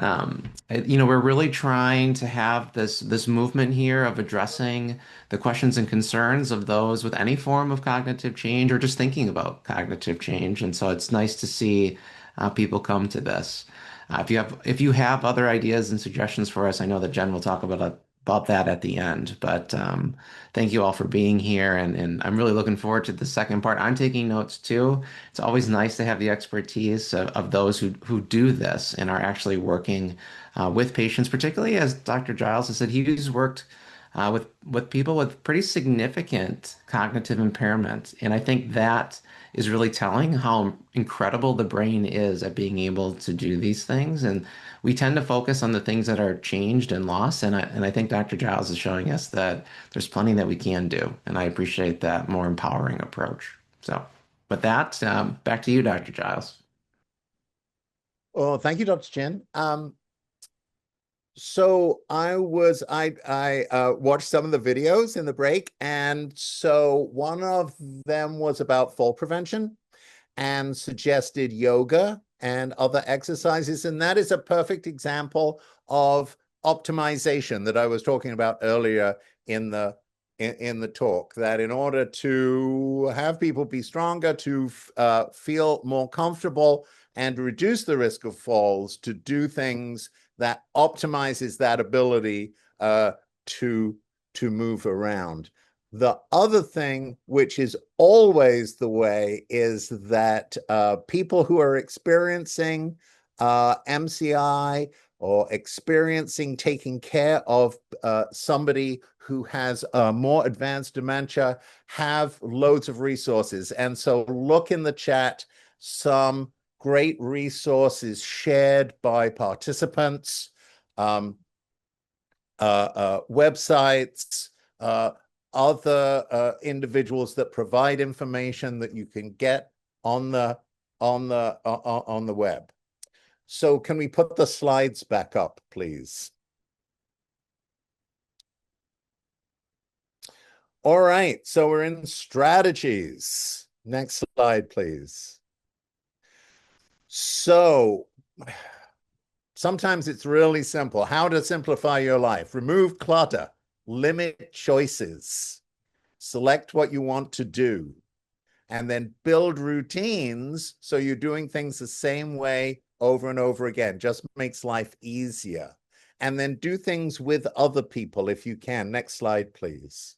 E: We're really trying to have this movement here of addressing the questions and concerns of those with any form of cognitive change or just thinking about cognitive change. And so it's nice to see people come to this. If you have other ideas and suggestions for us, I know that Jen will talk about that at the end. But thank you all for being here, and I'm really looking forward to the second part. I'm taking notes too. It's always nice to have the expertise of those who do this and are actually working with patients, particularly as Dr. Giles has said, he's worked with people with pretty significant cognitive impairment. And I think that is really telling how incredible the brain is at being able to do these things. And we tend to focus on the things that are changed and lost. And I think Dr. Giles is showing us that there's plenty that we can do. And I appreciate that more empowering approach. So with that, back to you, Dr. Giles.
B: Well, thank you, Dr. Chin. So I watched some of the videos in the break, and so one of them was about fall prevention and suggested yoga and other exercises, and that is a perfect example of optimization that I was talking about earlier in the talk, that in order to have people be stronger, to feel more comfortable and reduce the risk of falls, to do things that optimizes that ability to move around. The other thing, which is always the way, is that people who are experiencing MCI or experiencing taking care of somebody who has more advanced dementia have loads of resources. And so look in the chat, some great resources shared by participants, websites, other individuals that provide information that you can get on the web. So can we put the slides back up, please? All right, so we're in strategies. Next slide, please. So sometimes it's really simple. How to simplify your life. Remove clutter, limit choices, select what you want to do, and then build routines so you're doing things the same way over and over again. Just makes life easier. And then do things with other people if you can. Next slide, please.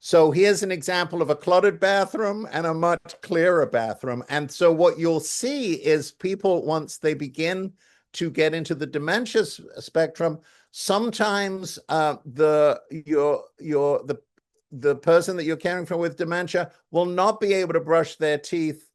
B: So here's an example of a cluttered bathroom and a much clearer bathroom. And so what you'll see is people, once they begin to get into the dementia spectrum, sometimes the person that you're caring for with dementia will not be able to brush their teeth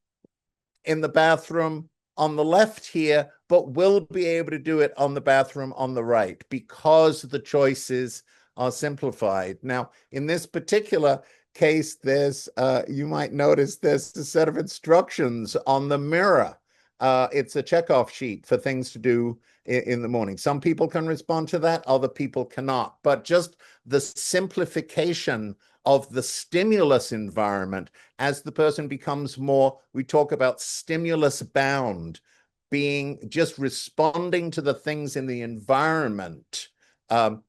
B: in the bathroom on the left here, but will be able to do it on the bathroom on the right because the choices are simplified. Now, in this particular case, there's, you might notice there's a set of instructions on the mirror. It's a checkoff sheet for things to do in the morning. Some people can respond to that, other people cannot. But just the simplification of the stimulus environment as the person becomes more, we talk about stimulus bound, being just responding to the things in the environment,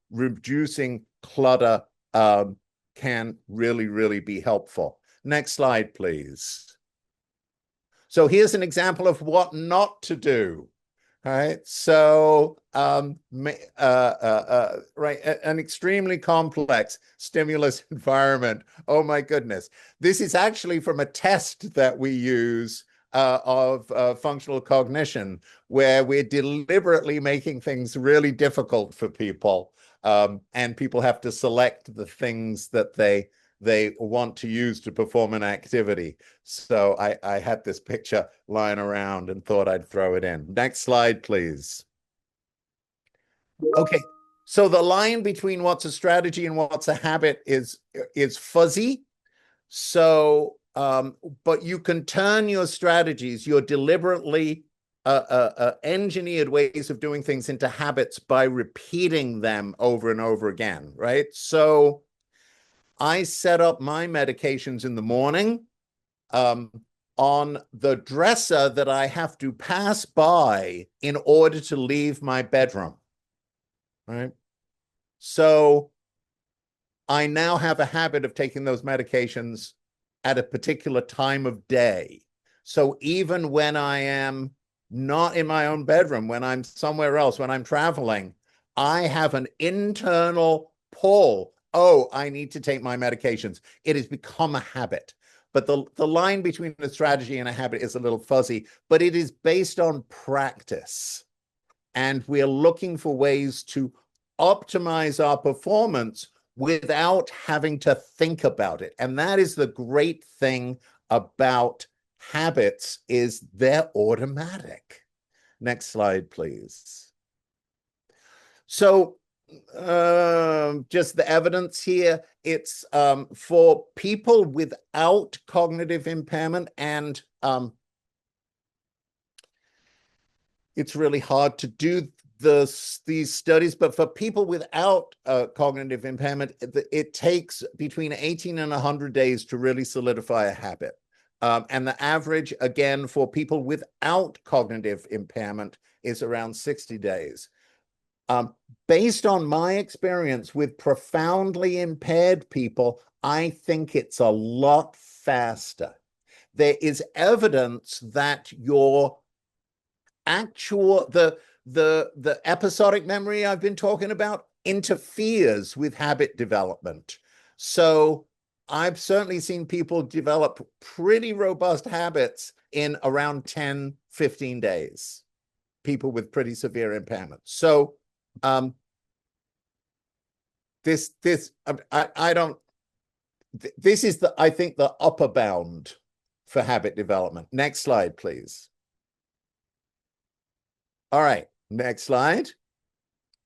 B: reducing clutter can really, really be helpful. Next slide, please. So here's an example of what not to do. All right, so right, an extremely complex stimulus environment. Oh my goodness. This is actually from a test that we use of functional cognition, where we're deliberately making things really difficult for people. and people have to select the things that they want to use to perform an activity. So I had this picture lying around and thought I'd throw it in. Next slide, please. Okay, so the line between what's a strategy and what's a habit is fuzzy. So, but you can turn your strategies, your deliberately engineered ways of doing things into habits by repeating them over and over again, right? So I set up my medications in the morning on the dresser that I have to pass by in order to leave my bedroom, right? So I now have a habit of taking those medications at a particular time of day. So even when I am not in my own bedroom, when I'm somewhere else, when I'm traveling, I have an internal pull. Oh, I need to take my medications. It has become a habit. But the line between a strategy and a habit is a little fuzzy, but it is based on practice. And we're looking for ways to optimize our performance without having to think about it. And that is the great thing about habits, is they're automatic. Next slide, please. So just the evidence here, it's for people without cognitive impairment, and it's really hard to do these studies, but for people without cognitive impairment, it takes between 18 and 100 days to really solidify a habit. And the average, again, for people without cognitive impairment is around 60 days. Based on my experience with profoundly impaired people, I think it's a lot faster. There is evidence that your actual, the episodic memory I've been talking about interferes with habit development. So I've certainly seen people develop pretty robust habits in around 10, 15 days, people with pretty severe impairment. So this is I think the upper bound for habit development. Next slide, please. All right, next slide.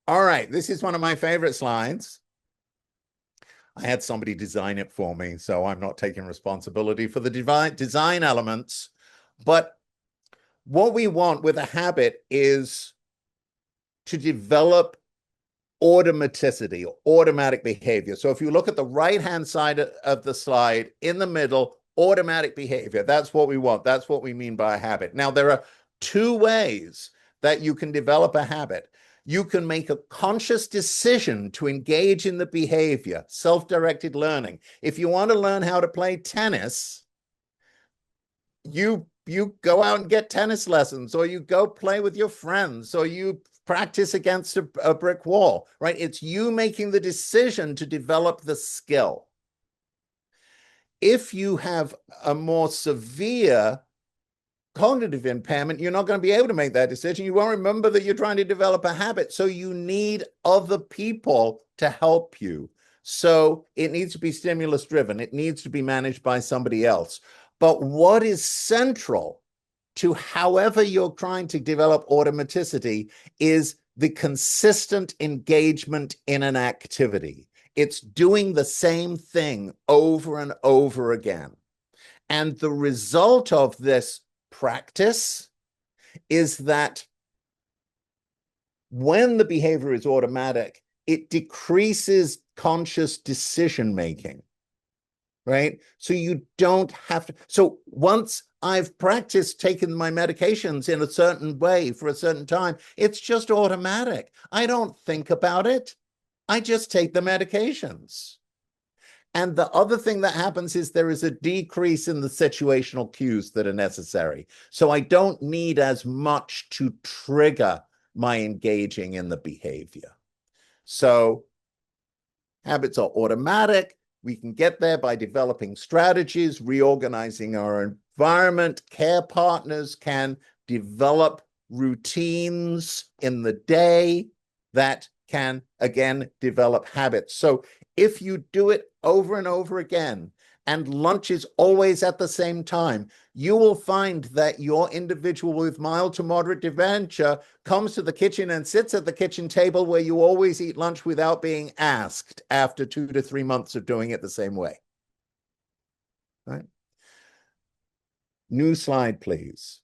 B: All right, this is one of my favorite slides. I had somebody design it for me, so I'm not taking responsibility for the design elements. But what we want with a habit is to develop automaticity, or automatic behavior. So if you look at the right-hand side of the slide, in the middle, automatic behavior, that's what we want. That's what we mean by a habit. Now, there are two ways that you can develop a habit. You can make a conscious decision to engage in the behavior, self-directed learning. If you want to learn how to play tennis, you go out and get tennis lessons, or you go play with your friends, or you practice against a brick wall, right? It's you making the decision to develop the skill. If you have a more severe cognitive impairment, you're not going to be able to make that decision. You won't remember that you're trying to develop a habit. So you need other people to help you. So it needs to be stimulus driven. It needs to be managed by somebody else. But what is central to however you're trying to develop automaticity is the consistent engagement in an activity. It's doing the same thing over and over again. And the result of this practice is that when the behavior is automatic, it decreases conscious decision making, right? So you don't have to. So once I've practiced taking my medications in a certain way for a certain time, it's just automatic. I don't think about it. I just take the medications. And the other thing that happens is there is a decrease in the situational cues that are necessary. So I don't need as much to trigger my engaging in the behavior. So habits are automatic. We can get there by developing strategies, reorganizing our environment. Care partners can develop routines in the day that can again develop habits. So if you do it over and over again, and lunch is always at the same time, you will find that your individual with mild to moderate dementia comes to the kitchen and sits at the kitchen table where you always eat lunch without being asked after 2 to 3 months of doing it the same way. Right? New slide, please.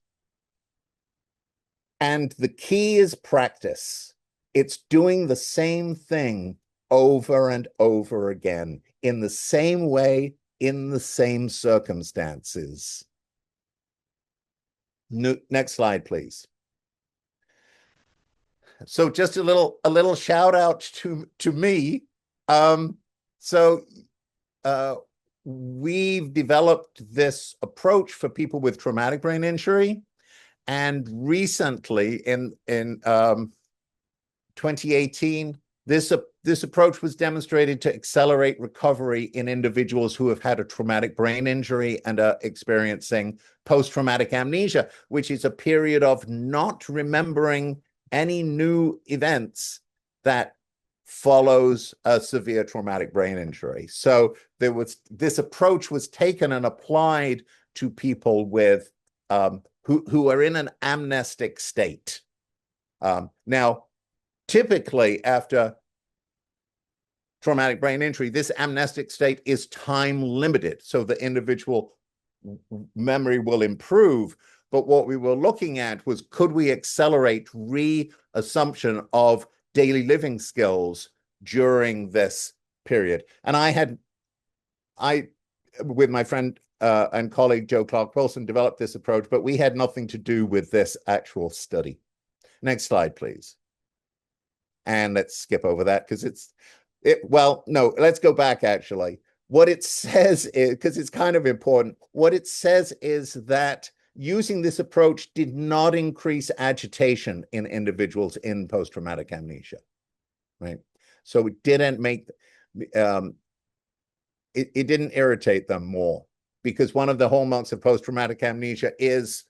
B: And the key is practice. It's doing the same thing over and over again in the same way, in the same circumstances. Next slide, please. So just a little shout out to me. We've developed this approach for people with traumatic brain injury, and recently in 2018, this approach was demonstrated to accelerate recovery in individuals who have had a traumatic brain injury and are experiencing post-traumatic amnesia, which is a period of not remembering any new events that follows a severe traumatic brain injury. So this approach was taken and applied to people with who are in an amnestic state. Now, typically after traumatic brain injury, this amnestic state is time limited, so the individual memory will improve. But what we were looking at was, could we accelerate reassumption of daily living skills during this period? And I, with my friend and colleague Joe Clark-Wilson, developed this approach, but we had nothing to do with this actual study. Next slide, please. And let's skip over that because well, no, let's go back actually. What it says is, because it's kind of important, what it says is that using this approach did not increase agitation in individuals in post-traumatic amnesia, right? So it didn't make, it didn't irritate them more, because one of the hallmarks of post-traumatic amnesia is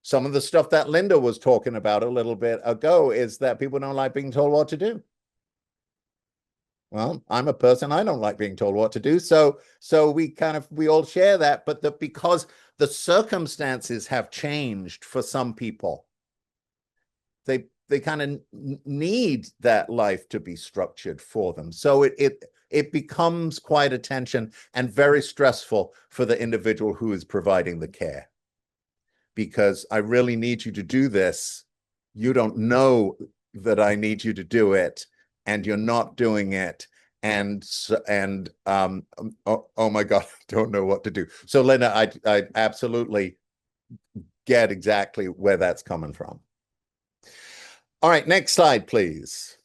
B: some of the stuff that Linda was talking about a little bit ago, is that people don't like being told what to do. Well, I'm a person, I don't like being told what to do. So we all share that, but because the circumstances have changed for some people, they kind of need that life to be structured for them. So it becomes quite a tension and very stressful for the individual who is providing the care. Because I really need you to do this. You don't know that I need you to do it, and you're not doing it. And oh my God, I don't know what to do. So Linda, I absolutely get exactly where that's coming from. All right, next slide, please.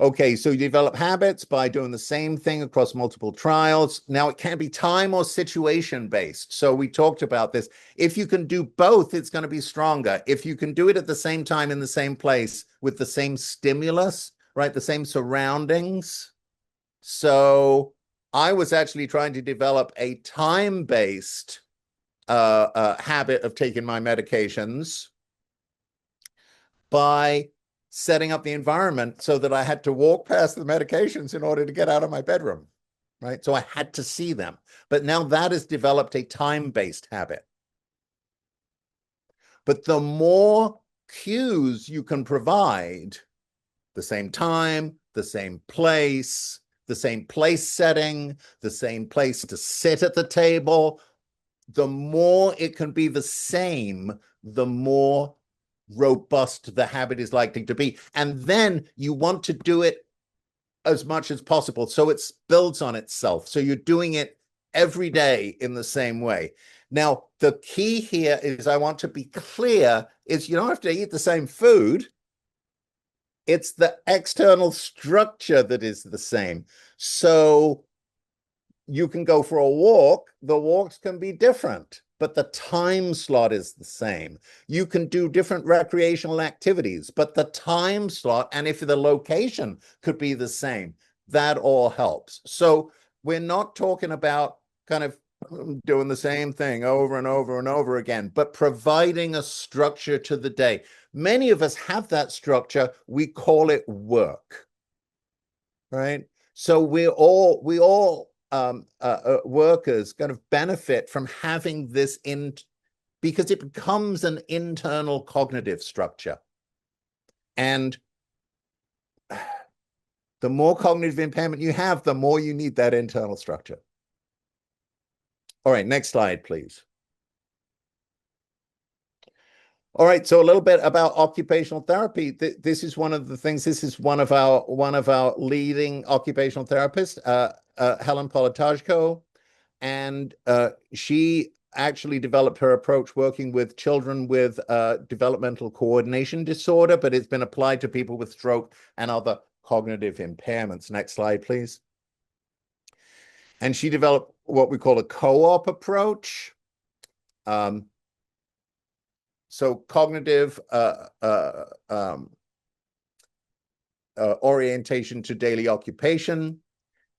B: Okay, so you develop habits by doing the same thing across multiple trials. Now, it can be time or situation based. So we talked about this. If you can do both, it's going to be stronger. If you can do it at the same time in the same place with the same stimulus, right, the same surroundings. So I was actually trying to develop a time-based habit of taking my medications by setting up the environment so that I had to walk past the medications in order to get out of my bedroom, right? So I had to see them. But now that has developed a time-based habit. But the more cues you can provide, the same time, the same place setting, the same place to sit at the table, the more it can be the same, the more robust the habit is likely to be. And then you want to do it as much as possible so it builds on itself. So you're doing it every day in the same way. Now, the key here is, I want to be clear, is you don't have to eat the same food. It's the external structure that is the same. So you can go for a walk. The walks can be different, but the time slot is the same. You can do different recreational activities, but the time slot, and if the location could be the same, that all helps. So we're not talking about kind of doing the same thing over and over and over again, but providing a structure to the day. Many of us have that structure. We call it work, right? So we all workers kind of benefit from having this because it becomes an internal cognitive structure. And the more cognitive impairment you have, the more you need that internal structure. All right, next slide, please. All right, so a little bit about occupational therapy. This is one of the things. This is one of our leading occupational therapists, Helen Politajko, and she actually developed her approach working with children with developmental coordination disorder, but it's been applied to people with stroke and other cognitive impairments. Next slide, please. And she developed what we call a co-op approach. So cognitive orientation to daily occupation.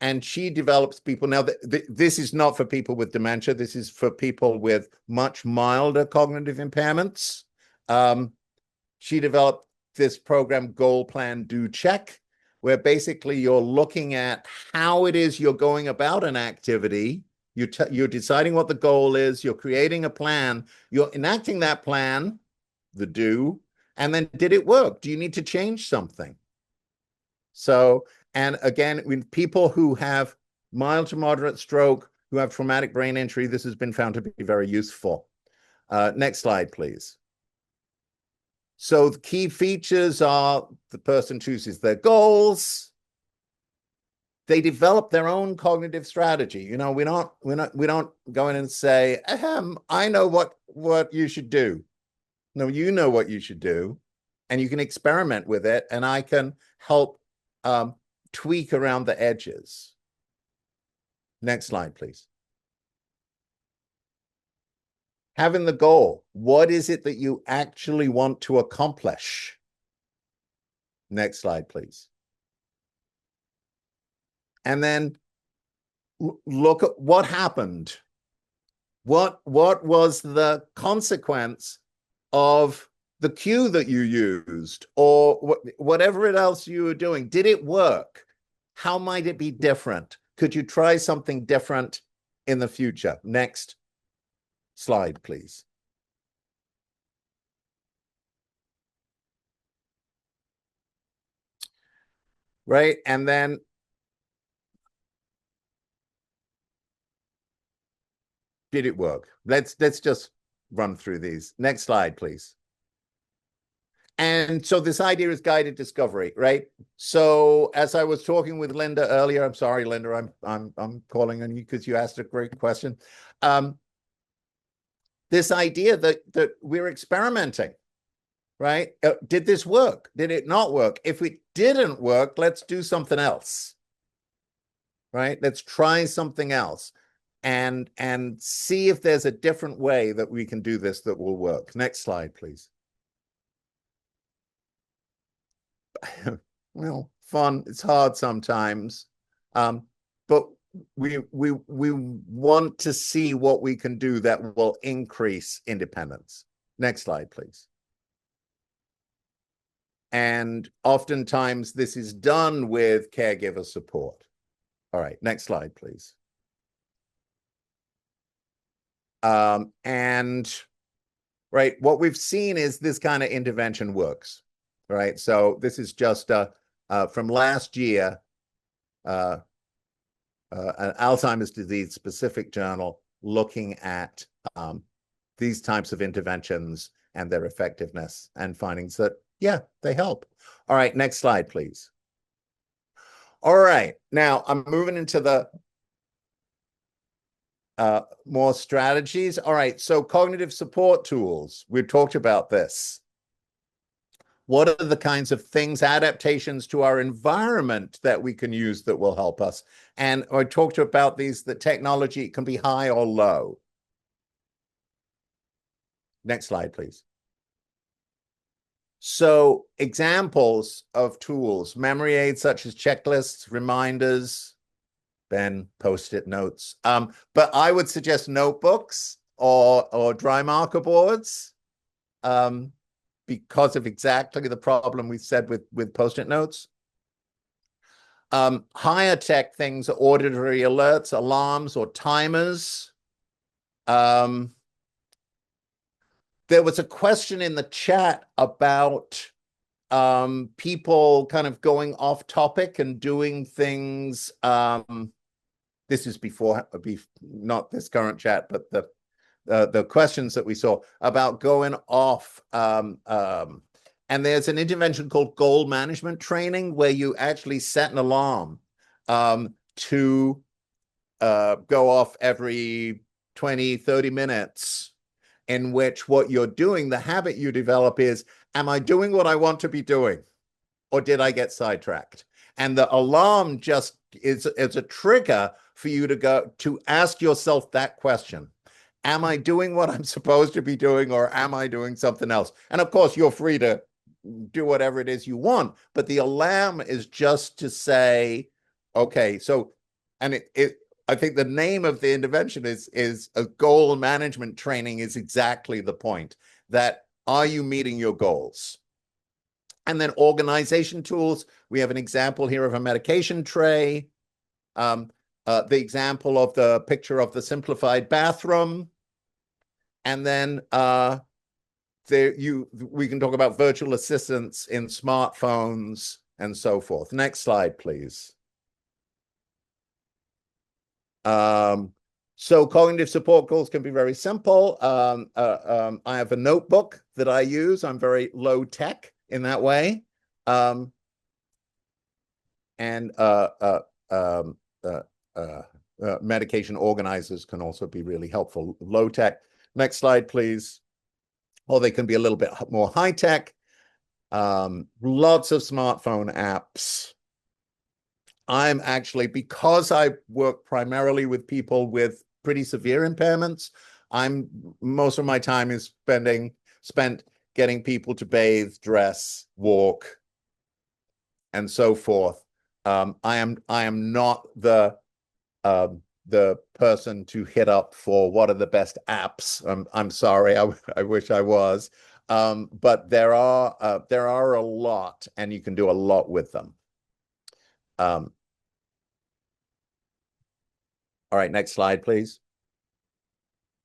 B: And she develops people. Now, this is not for people with dementia. This is for people with much milder cognitive impairments. She developed this program, Goal Plan Do Check, where basically you're looking at how it is you're going about an activity. You're deciding what the goal is. You're creating a plan. You're enacting that plan, the do, and then did it work? Do you need to change something? So, and again, with people who have mild to moderate stroke, who have traumatic brain injury, this has been found to be very useful. Next slide, please. So the key features are the person chooses their goals. They develop their own cognitive strategy. You know, we don't go in and say, I know what you should do. No, you know what you should do, and you can experiment with it, and I can help tweak around the edges. Next slide, please. Having the goal. What is it that you actually want to accomplish? Next slide, please. And then look at what happened. What was the consequence of the cue that you used, or whatever else you were doing? Did it work? How might it be different? Could you try something different in the future? Next slide, please. Right, and then did it work? Let's just run through these. Next slide, please. And so this idea is guided discovery, right? So as I was talking with Linda earlier, I'm sorry, Linda, I'm calling on you because you asked a great question. This idea that we're experimenting, right? Did this work? Did it not work? If it didn't work, let's do something else, right? Let's try something else and see if there's a different way that we can do this that will work. Next slide, please. Well, fun. It's hard sometimes, but we want to see what we can do that will increase independence. Next slide, please. And oftentimes this is done with caregiver support. All right, next slide, please. And right, what we've seen is this kind of intervention works. Right, so this is just from last year, an Alzheimer's disease specific journal looking at these types of interventions and their effectiveness, and findings that, yeah, they help. All right, next slide, please. All right, now I'm moving into the more strategies. All right, so cognitive support tools. We've talked about this. What are the kinds of things, adaptations to our environment that we can use that will help us? And I talked about these, the technology can be high or low. Next slide, please. So examples of tools, memory aids such as checklists, reminders, Ben, post-it notes. But I would suggest notebooks or dry marker boards, because of exactly the problem we said with post-it notes. Higher tech things are auditory alerts, alarms, or timers. There was a question in the chat about people kind of going off topic and doing things. This is before, not this current chat, but the questions that we saw about going off. And there's an intervention called goal management training where you actually set an alarm to go off every 20, 30 minutes, in which what you're doing, the habit you develop is, am I doing what I want to be doing? Or did I get sidetracked? And the alarm just is a trigger for you to ask yourself that question. Am I doing what I'm supposed to be doing, or am I doing something else? And of course, you're free to do whatever it is you want, but the alarm is just to say, okay, so, and I think the name of the intervention is a goal management training is exactly the point, that are you meeting your goals? And then organization tools. We have an example here of a medication tray. The example of the picture of the simplified bathroom. And then we can talk about virtual assistants in smartphones and so forth. Next slide, please. So cognitive support goals can be very simple. I have a notebook that I use. I'm very low tech in that way. Medication organizers can also be really helpful. Low tech. Next slide, please. Or they can be a little bit more high tech. Lots of smartphone apps. I'm actually, because I work primarily with people with pretty severe impairments, most of my time is spent getting people to bathe, dress, walk, and so forth. I am not the person to hit up for what are the best apps. I'm sorry, I wish I was, but there are a lot, and you can do a lot with them. All right, next slide, please.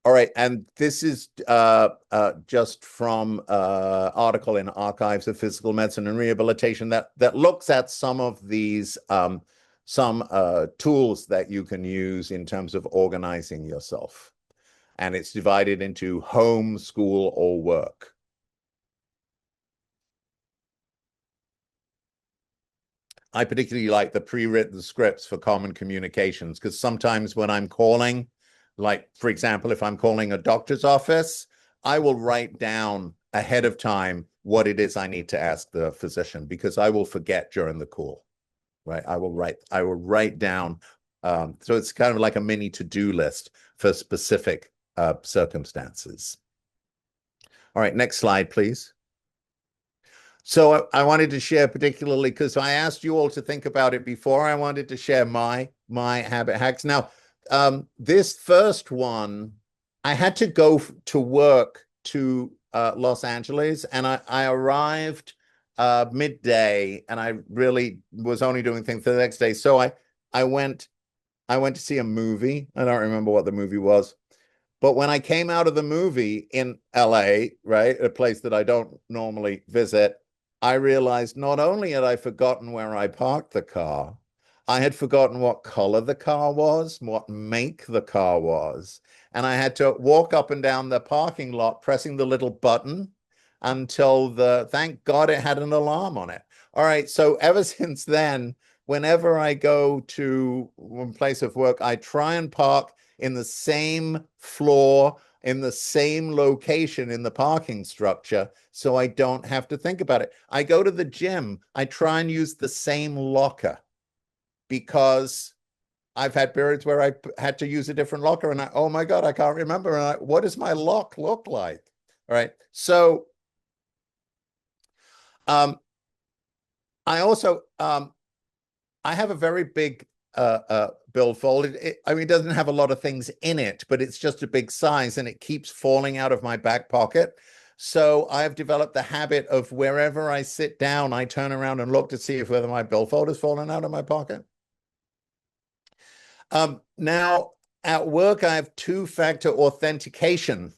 B: All right, and this is just from article in Archives of Physical Medicine and Rehabilitation that looks at some of these tools that you can use in terms of organizing yourself. And it's divided into home, school, or work. I particularly like the pre-written scripts for common communications, because sometimes when I'm calling, like, for example, if I'm calling a doctor's office, I will write down ahead of time what it is I need to ask the physician, because I will forget during the call, right? I will write down. So it's kind of like a mini to-do list for specific circumstances. All right, next slide, please. So I wanted to share particularly, because I asked you all to think about it before, I wanted to share my habit hacks. Now, this first one, I had to go to work to Los Angeles, and I arrived midday, and I really was only doing things the next day. So I went to see a movie. I don't remember what the movie was. But when I came out of the movie in LA, right, a place that I don't normally visit, I realized not only had I forgotten where I parked the car, I had forgotten what color the car was, what make the car was. And I had to walk up and down the parking lot, pressing the little button until thank God it had an alarm on it. All right. So ever since then, whenever I go to one place of work, I try and park in the same floor, in the same location in the parking structure, so I don't have to think about it. I go to the gym, I try and use the same locker, because I've had periods where I had to use a different locker, and oh my God, I can't remember. And what does my lock look like? All right. So I also, I have a very big billfold. I mean, it doesn't have a lot of things in it, but it's just a big size and it keeps falling out of my back pocket. So I've developed the habit of wherever I sit down, I turn around and look to see if whether my billfold has fallen out of my pocket. Now, at work, I have two-factor authentication.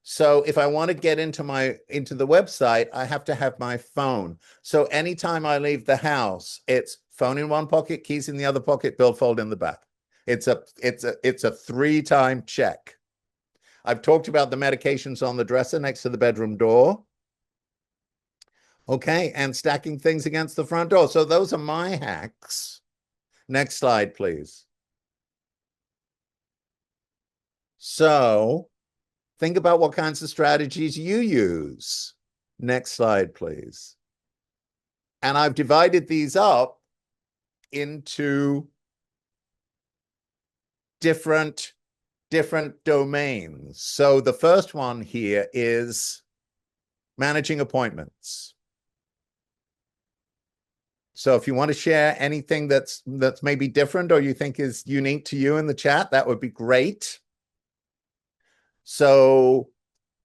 B: So if I want to get into the website, I have to have my phone. So anytime I leave the house, it's phone in one pocket, keys in the other pocket, billfold in the back. It's a 3-time check. I've talked about the medications on the dresser next to the bedroom door. Okay, and stacking things against the front door. So those are my hacks. Next slide, please. So think about what kinds of strategies you use. Next slide, please. And I've divided these up into different domains. So the first one here is managing appointments. So if you want to share anything that's maybe different or you think is unique to you in the chat, that would be great. So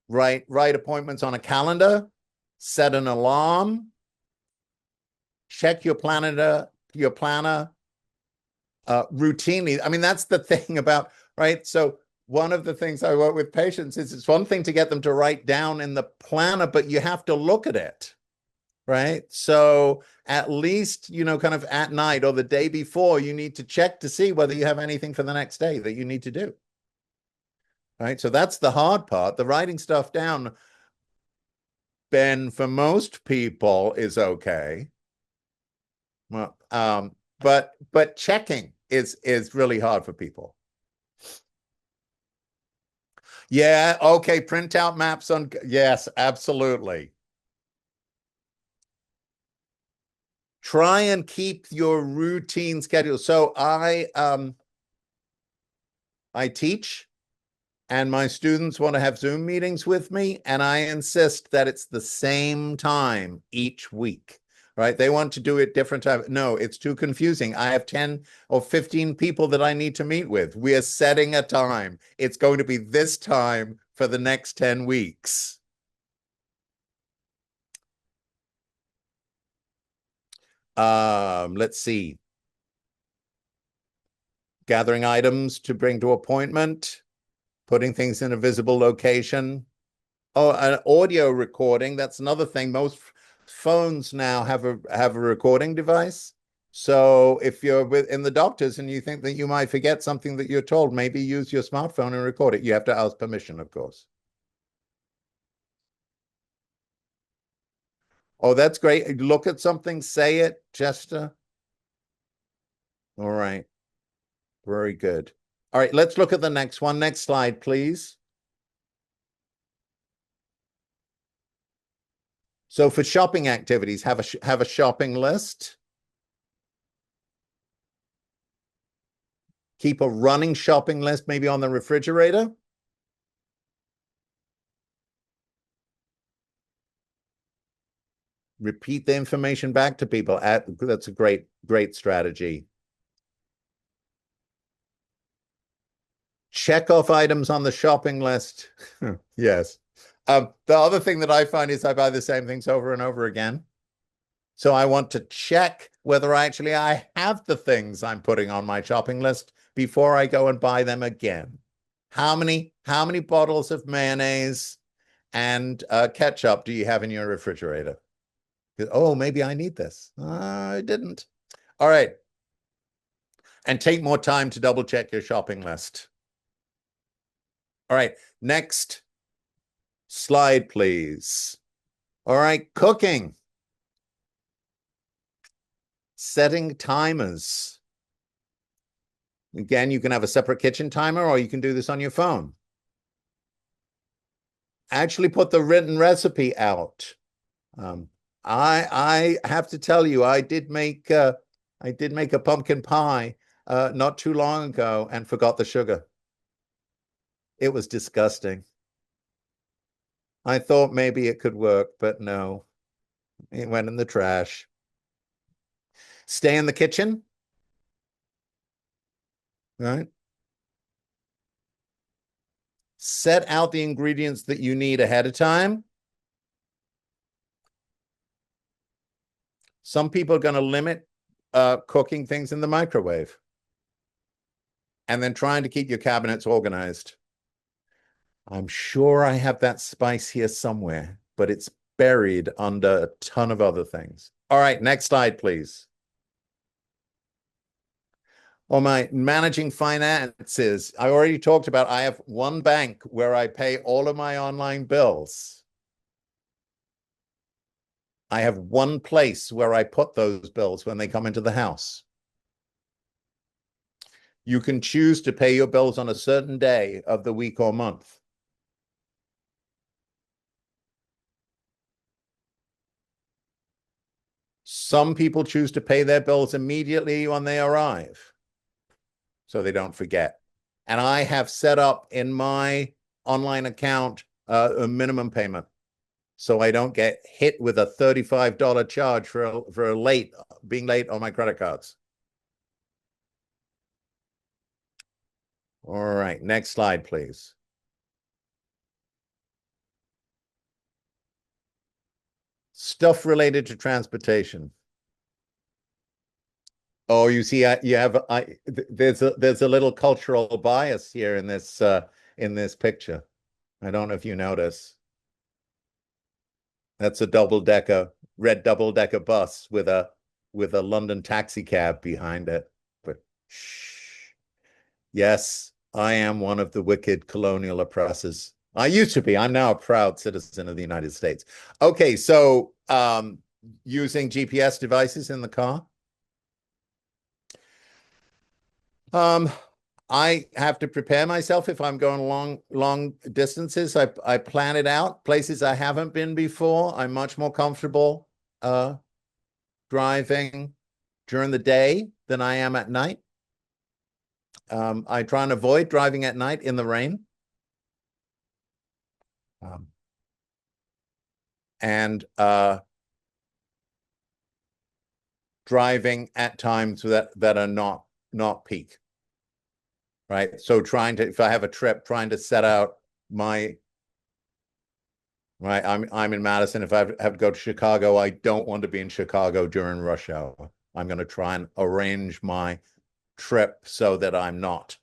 B: write appointments on a calendar, set an alarm, check your planner routinely. I mean, that's the thing about, right? So one of the things I work with patients is it's one thing to get them to write down in the planner, but you have to look at it, right? So at least, kind of at night or the day before, you need to check to see whether you have anything for the next day that you need to do. Right. So that's the hard part. The writing stuff down, Ben, for most people is okay. Well, but checking is really hard for people. Yeah, okay, print out maps on, yes, absolutely. Try and keep your routine schedule. So I teach. And my students want to have Zoom meetings with me, and I insist that it's the same time each week, right? They want to do it different time. No, it's too confusing. I have 10 or 15 people that I need to meet with. We are setting a time. It's going to be this time for the next 10 weeks. Let's see. Gathering items to bring to appointment. Putting things in a visible location. Oh, an audio recording. That's another thing. Most phones now have a recording device. So if you're in the doctor's and you think that you might forget something that you're told, maybe use your smartphone and record it. You have to ask permission, of course. Oh, that's great. Look at something, say it, Chester. All right. Very good. All right, let's look at the next one. Next slide, please. So for shopping activities, have a shopping list. Keep a running shopping list, maybe on the refrigerator. Repeat the information back to people. That's a great strategy. Check off items on the shopping list. Yes. The other thing that I find is I buy the same things over and over again. So I want to check whether I have the things I'm putting on my shopping list before I go and buy them again. How many bottles of mayonnaise and ketchup do you have in your refrigerator? Oh, maybe I need this. I didn't. All right. And take more time to double check your shopping list. All right, next slide, please. All right, cooking. Setting timers. Again, you can have a separate kitchen timer or you can do this on your phone. Actually put the written recipe out. I have to tell you, I did make a pumpkin pie not too long ago and forgot the sugar. It was disgusting. I thought maybe it could work, but no, it went in the trash. Stay in the kitchen. right? Set out the ingredients that you need ahead of time. Some people are going to limit cooking things in the microwave. And then trying to keep your cabinets organized. I'm sure I have that spice here somewhere, but it's buried under a ton of other things. All right, next slide, please. On my managing finances, I already talked about I have one bank where I pay all of my online bills. I have one place where I put those bills when they come into the house. You can choose to pay your bills on a certain day of the week or month. Some people choose to pay their bills immediately when they arrive, so they don't forget. And I have set up in my online account a minimum payment, so I don't get hit with a $35 charge for being late on my credit cards. All right, next slide, please. Stuff related to transportation. Oh, you see, there's a little cultural bias here in this picture. I don't know if you notice. That's a red double-decker bus with a London taxi cab behind it. But shh. Yes, I am one of the wicked colonial oppressors. I used to be. I'm now a proud citizen of the United States. Okay, so using GPS devices in the car. I have to prepare myself if I'm going long distances. I plan it out. Places I haven't been before. I'm much more comfortable driving during the day than I am at night. I try and avoid driving at night in the rain. And driving at times that are not peak. Right. So if I have a trip, trying to set out right. I'm in Madison. If I have to go to Chicago, I don't want to be in Chicago during rush hour. I'm going to try and arrange my trip so that I'm not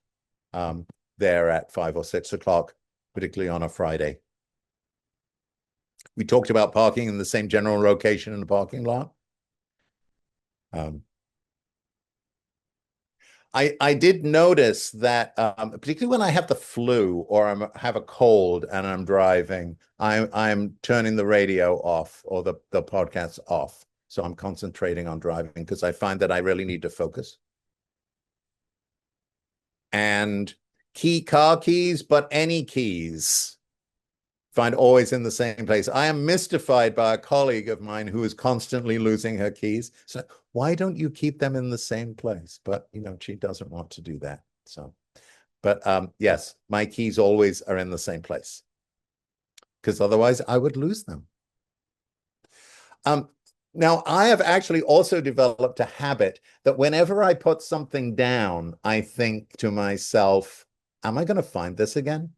B: there at 5 or 6 o'clock, particularly on a Friday. We talked about parking in the same general location in the parking lot. I did notice that, particularly when I have the flu or I have a cold and I'm driving, I'm turning the radio off or the podcast off. So I'm concentrating on driving because I find that I really need to focus. And car keys, but any keys, find always in the same place. I am mystified by a colleague of mine who is constantly losing her keys. So why don't you keep them in the same place? But, she doesn't want to do that. So, but yes, my keys always are in the same place because otherwise I would lose them. Now, I have actually also developed a habit that whenever I put something down, I think to myself, am I going to find this again?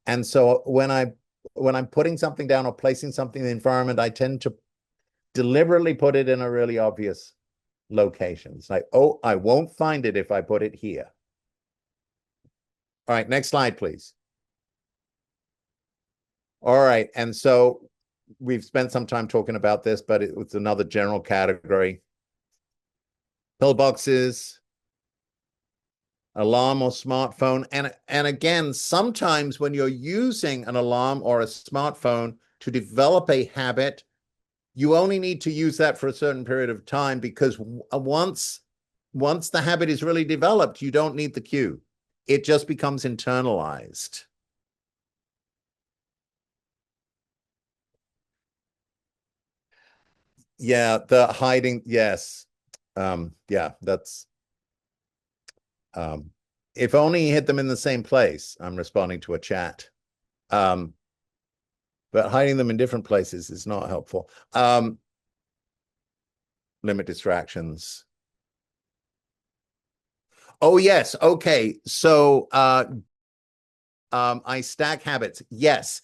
B: And so when I'm putting something down or placing something in the environment, I tend to deliberately put it in a really obvious location. It's like, oh, I won't find it if I put it here. All right, next slide, please. All right, and so we've spent some time talking about this, but it's another general category. Pillboxes, alarm or smartphone. And again, sometimes when you're using an alarm or a smartphone to develop a habit, you only need to use that for a certain period of time because once the habit is really developed, you don't need the cue. It just becomes internalized. Yeah, the hiding, yes. Yeah, that's if only you hit them in the same place. I'm responding to a chat. But hiding them in different places is not helpful. Limit distractions. Oh, yes. Okay. So I stack habits. Yes.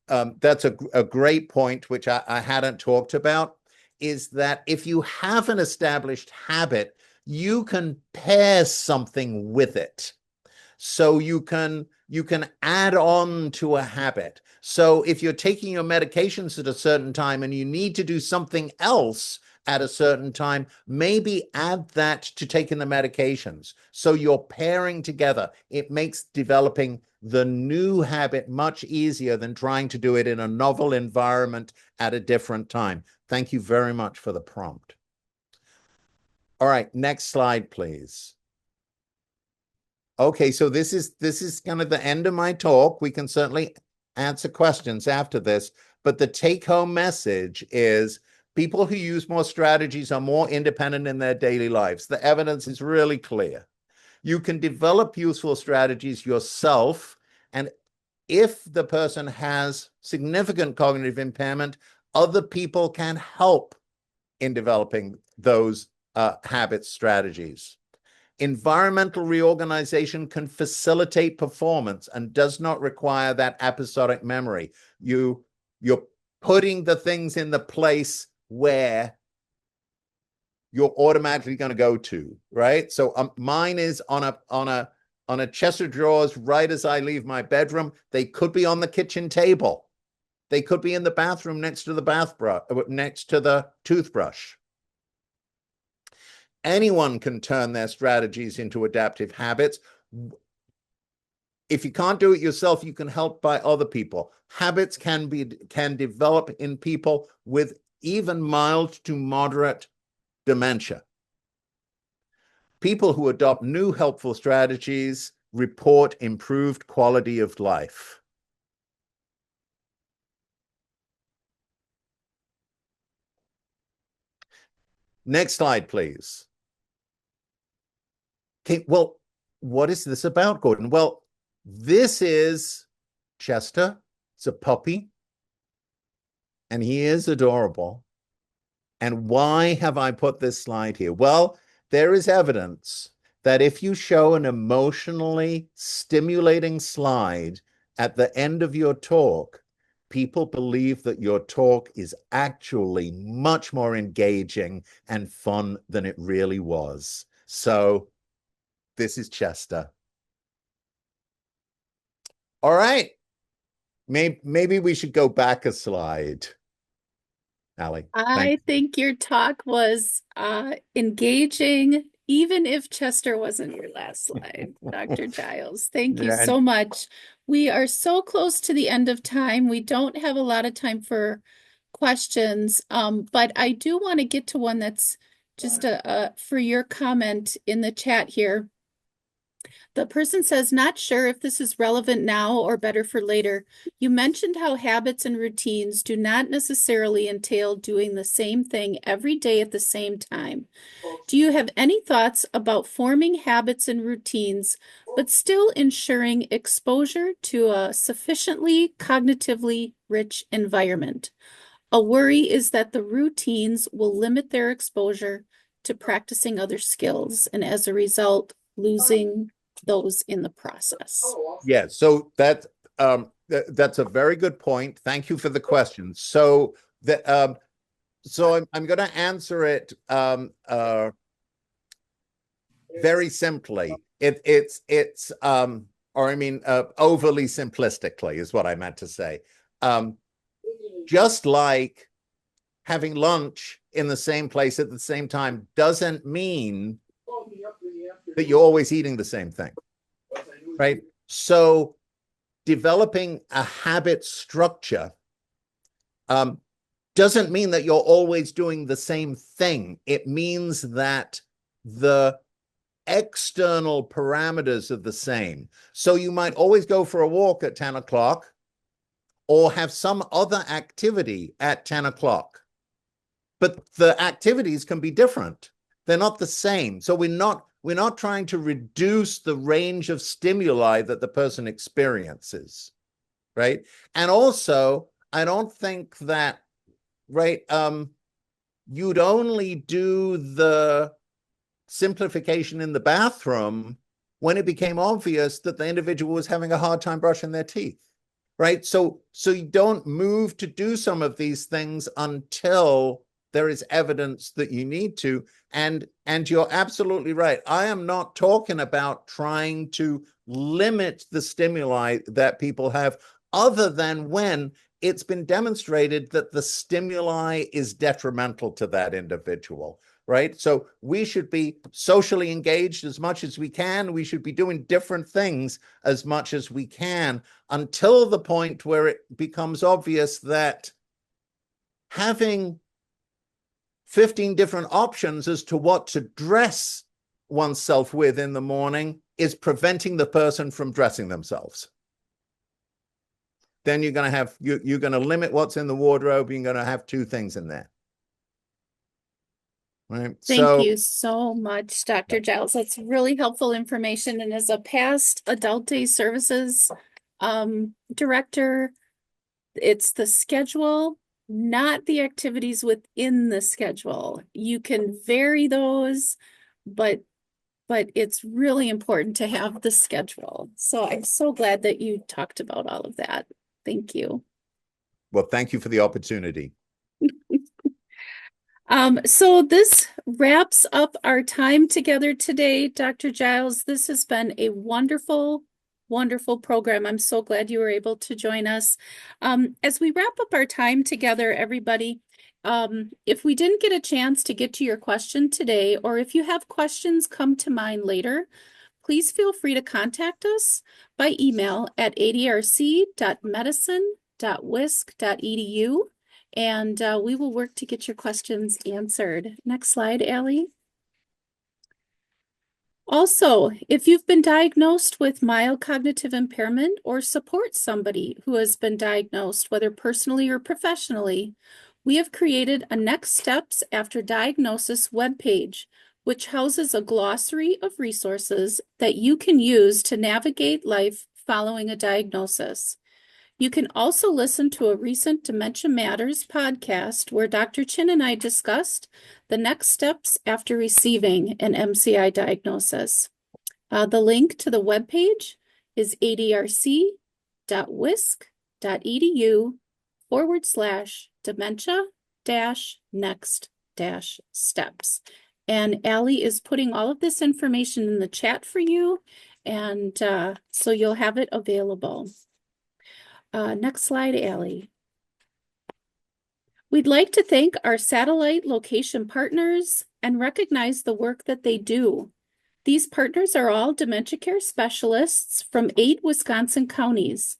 B: That's a great point, which I hadn't talked about, is that if you have an established habit, you can pair something with it. So you can add on to a habit. So if you're taking your medications at a certain time and you need to do something else at a certain time, maybe add that to taking the medications. So you're pairing together. It makes developing the new habit much easier than trying to do it in a novel environment at a different time. Thank you very much for the prompt. All right, next slide, please. Okay, so this is kind of the end of my talk. We can certainly answer questions after this, but the take-home message is people who use more strategies are more independent in their daily lives. The evidence is really clear. You can develop useful strategies yourself, and if the person has significant cognitive impairment, other people can help in developing those habit strategies. Environmental reorganization can facilitate performance and does not require that episodic memory. You're putting the things in the place where you're automatically going to go to, right? So mine is on a chest of drawers right as I leave my bedroom. They could be on the kitchen table. They could be in the bathroom next to the toothbrush. Anyone can turn their strategies into adaptive habits. If you can't do it yourself, you can help by other people. Habits can develop in people with even mild to moderate dementia. People who adopt new helpful strategies report improved quality of life. Next slide, please. Okay, well, what is this about, Gordon? Well, this is Chester. It's a puppy, and he is adorable. And why have I put this slide here? Well, there is evidence that if you show an emotionally stimulating slide at the end of your talk, people believe that your talk is actually much more engaging and fun than it really was. So this is Chester. All right. Maybe we should go back a slide. Allie,
A: I think your talk was engaging, even if Chester wasn't your last slide, Dr. Giles. Thank you so much. We are so close to the end of time. We don't have a lot of time for questions, but I do want to get to one that's just for your comment in the chat here. The person says, not sure if this is relevant now or better for later. You mentioned how habits and routines do not necessarily entail doing the same thing every day at the same time. Do you have any thoughts about forming habits and routines, but still ensuring exposure to a sufficiently cognitively rich environment? A worry is that the routines will limit their exposure to practicing other skills, and as a result, losing those in the process.
B: Yeah, so that's a very good point. Thank you for the question. So I'm going to answer it very simply. It's overly simplistically is what I meant to say. Just like having lunch in the same place at the same time doesn't mean that you're always eating the same thing, right? So developing a habit structure doesn't mean that you're always doing the same thing. It means that the external parameters are the same. So you might always go for a walk at 10 o'clock or have some other activity at 10 o'clock. But the activities can be different. They're not the same. So we're not trying to reduce the range of stimuli that the person experiences, right? And also, I don't think that, right, you'd only do the simplification in the bathroom when it became obvious that the individual was having a hard time brushing their teeth, right? So you don't move to do some of these things until there is evidence that you need to. And you're absolutely right. I am not talking about trying to limit the stimuli that people have, other than when it's been demonstrated that the stimuli is detrimental to that individual, right? So we should be socially engaged as much as we can. We should be doing different things as much as we can until the point where it becomes obvious that having 15 different options as to what to dress oneself with in the morning is preventing the person from dressing themselves. Then you're going to have, you're going to limit what's in the wardrobe. You're going to have two things in there. Right.
A: Thank you so much, Dr. Giles. That's really helpful information. And as a past adult day services director, it's the schedule, not the activities within the schedule. You can vary those, but it's really important to have the schedule. So I'm so glad that you talked about all of that. Thank you.
B: Well, thank you for the opportunity.
A: So this wraps up our time together today, Dr. Giles. This has been a wonderful, wonderful program. I'm so glad you were able to join us. As we wrap up our time together, everybody, if we didn't get a chance to get to your question today, or if you have questions come to mind later, please feel free to contact us by email at adrc.medicine.wisc.edu, and we will work to get your questions answered. Next slide, Allie. Also, if you've been diagnosed with mild cognitive impairment or support somebody who has been diagnosed, whether personally or professionally, we have created a Next Steps After Diagnosis webpage, which houses a glossary of resources that you can use to navigate life following a diagnosis. You can also listen to a recent Dementia Matters podcast where Dr. Chin and I discussed the next steps after receiving an MCI diagnosis. The link to the webpage is adrc.wisc.edu/dementia-next-steps. And Allie is putting all of this information in the chat for you, and so you'll have it available. Next slide, Allie. We'd like to thank our satellite location partners and recognize the work that they do. These partners are all dementia care specialists from 8 Wisconsin counties.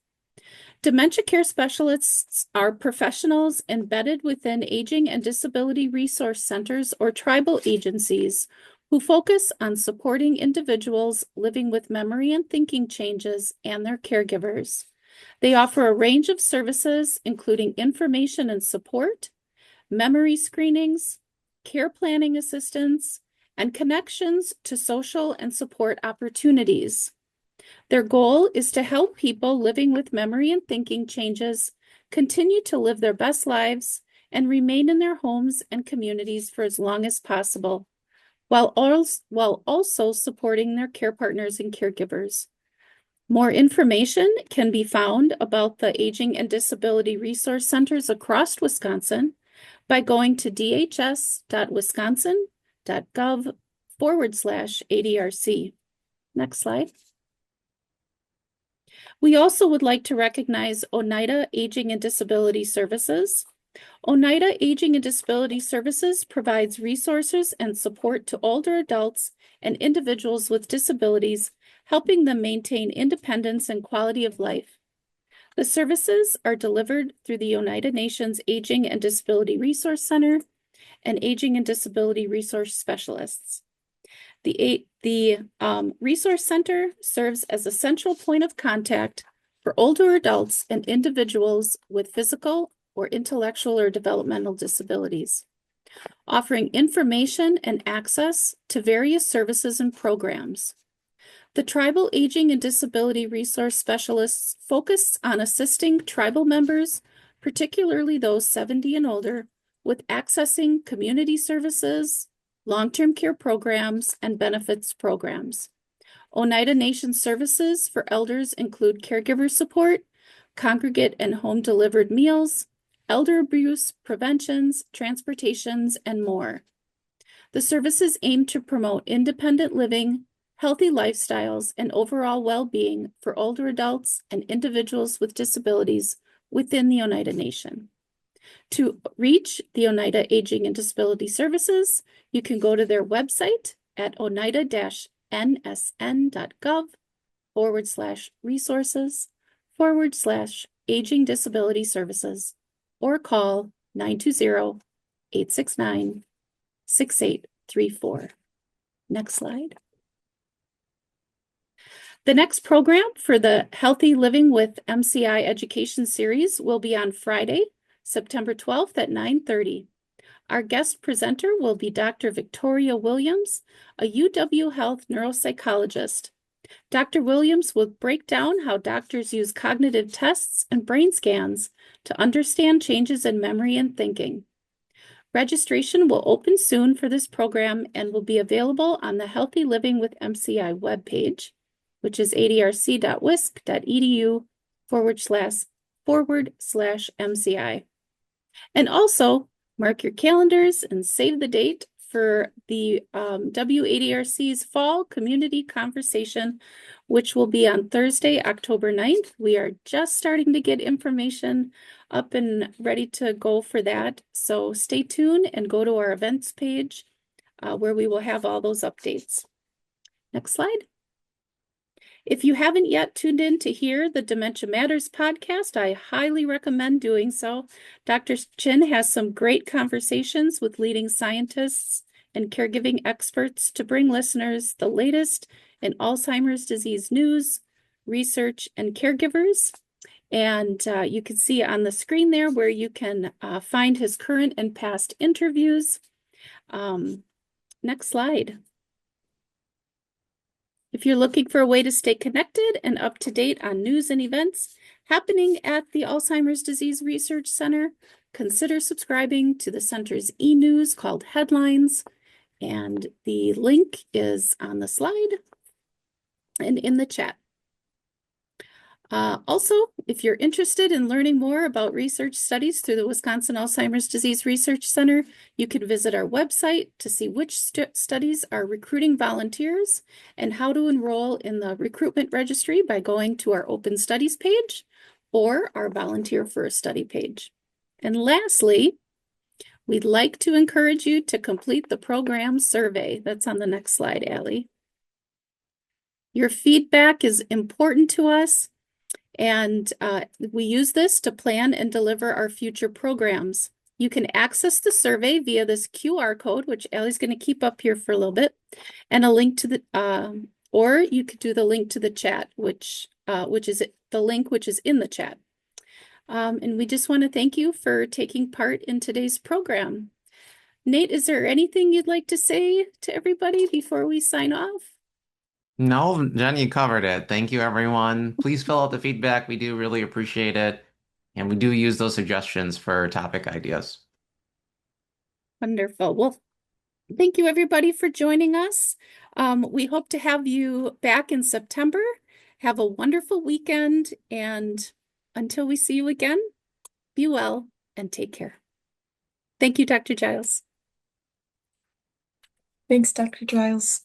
A: Dementia care specialists are professionals embedded within aging and disability resource centers or tribal agencies who focus on supporting individuals living with memory and thinking changes and their caregivers. They offer a range of services, including information and support, memory screenings, care planning assistance, and connections to social and support opportunities. Their goal is to help people living with memory and thinking changes continue to live their best lives and remain in their homes and communities for as long as possible, while also supporting their care partners and caregivers. More information can be found about the Aging and Disability Resource Centers across Wisconsin by going to dhs.wisconsin.gov/ADRC. Next slide. We also would like to recognize Oneida Aging and Disability Services. Oneida Aging and Disability Services provides resources and support to older adults and individuals with disabilities, helping them maintain independence and quality of life. The services are delivered through the Oneida Nation's Aging and Disability Resource Center and Aging and Disability Resource Specialists. The Resource Center serves as a central point of contact for older adults and individuals with physical or intellectual or developmental disabilities, offering information and access to various services and programs. The Tribal Aging and Disability Resource Specialists focus on assisting tribal members, particularly those 70 and older, with accessing community services, long-term care programs, and benefits programs. Oneida Nation services for elders include caregiver support, congregate and home delivered meals, elder abuse preventions, transportations, and more. The services aim to promote independent living, healthy lifestyles, and overall well-being for older adults and individuals with disabilities within the Oneida Nation. To reach the Oneida Aging and Disability Services, you can go to their website at oneida-nsn.gov/resources/aging disability services or call 920-869-6834. Next slide. The next program for the Healthy Living with MCI Education Series will be on Friday, September 12th at 9:30. Our guest presenter will be Dr. Victoria Williams, a UW Health neuropsychologist. Dr. Williams will break down how doctors use cognitive tests and brain scans to understand changes in memory and thinking. Registration will open soon for this program and will be available on the Healthy Living with MCI webpage, which is adrc.wisc.edu/MCI. And also mark your calendars and save the date for the WADRC's Fall Community Conversation, which will be on Thursday, October 9th. We are just starting to get information up and ready to go for that. So stay tuned and go to our events page where we will have all those updates. Next slide. If you haven't yet tuned in to hear the Dementia Matters podcast, I highly recommend doing so. Dr. Chin has some great conversations with leading scientists and caregiving experts to bring listeners the latest in Alzheimer's disease news, research, and caregivers. And you can see on the screen there where you can find his current and past interviews. Next slide. If you're looking for a way to stay connected and up to date on news and events happening at the Alzheimer's Disease Research Center, consider subscribing to the center's e-news called Headlines. And the link is on the slide and in the chat. Also, if you're interested in learning more about research studies through the Wisconsin Alzheimer's Disease Research Center, you can visit our website to see which studies are recruiting volunteers and how to enroll in the recruitment registry by going to our Open Studies page or our Volunteer for a Study page. And lastly, we'd like to encourage you to complete the program survey. That's on the next slide, Allie. Your feedback is important to us. And we use this to plan and deliver our future programs. You can access the survey via this QR code, which Allie's going to keep up here for a little bit, and a link to the, or you could do the link to the chat, which is the link which is in the chat. And we just want to thank you for taking part in today's program. Nate, is there anything you'd like to say to everybody before we sign off?
E: No, Jen, you covered it. Thank you, everyone. Please fill out the feedback. We do really appreciate it. And we do use those suggestions for topic ideas.
A: Wonderful. Well, thank you, everybody, for joining us. We hope to have you back in September. Have a wonderful weekend. And until we see you again, be well and take care. Thank you, Dr. Giles.
F: Thanks, Dr. Giles.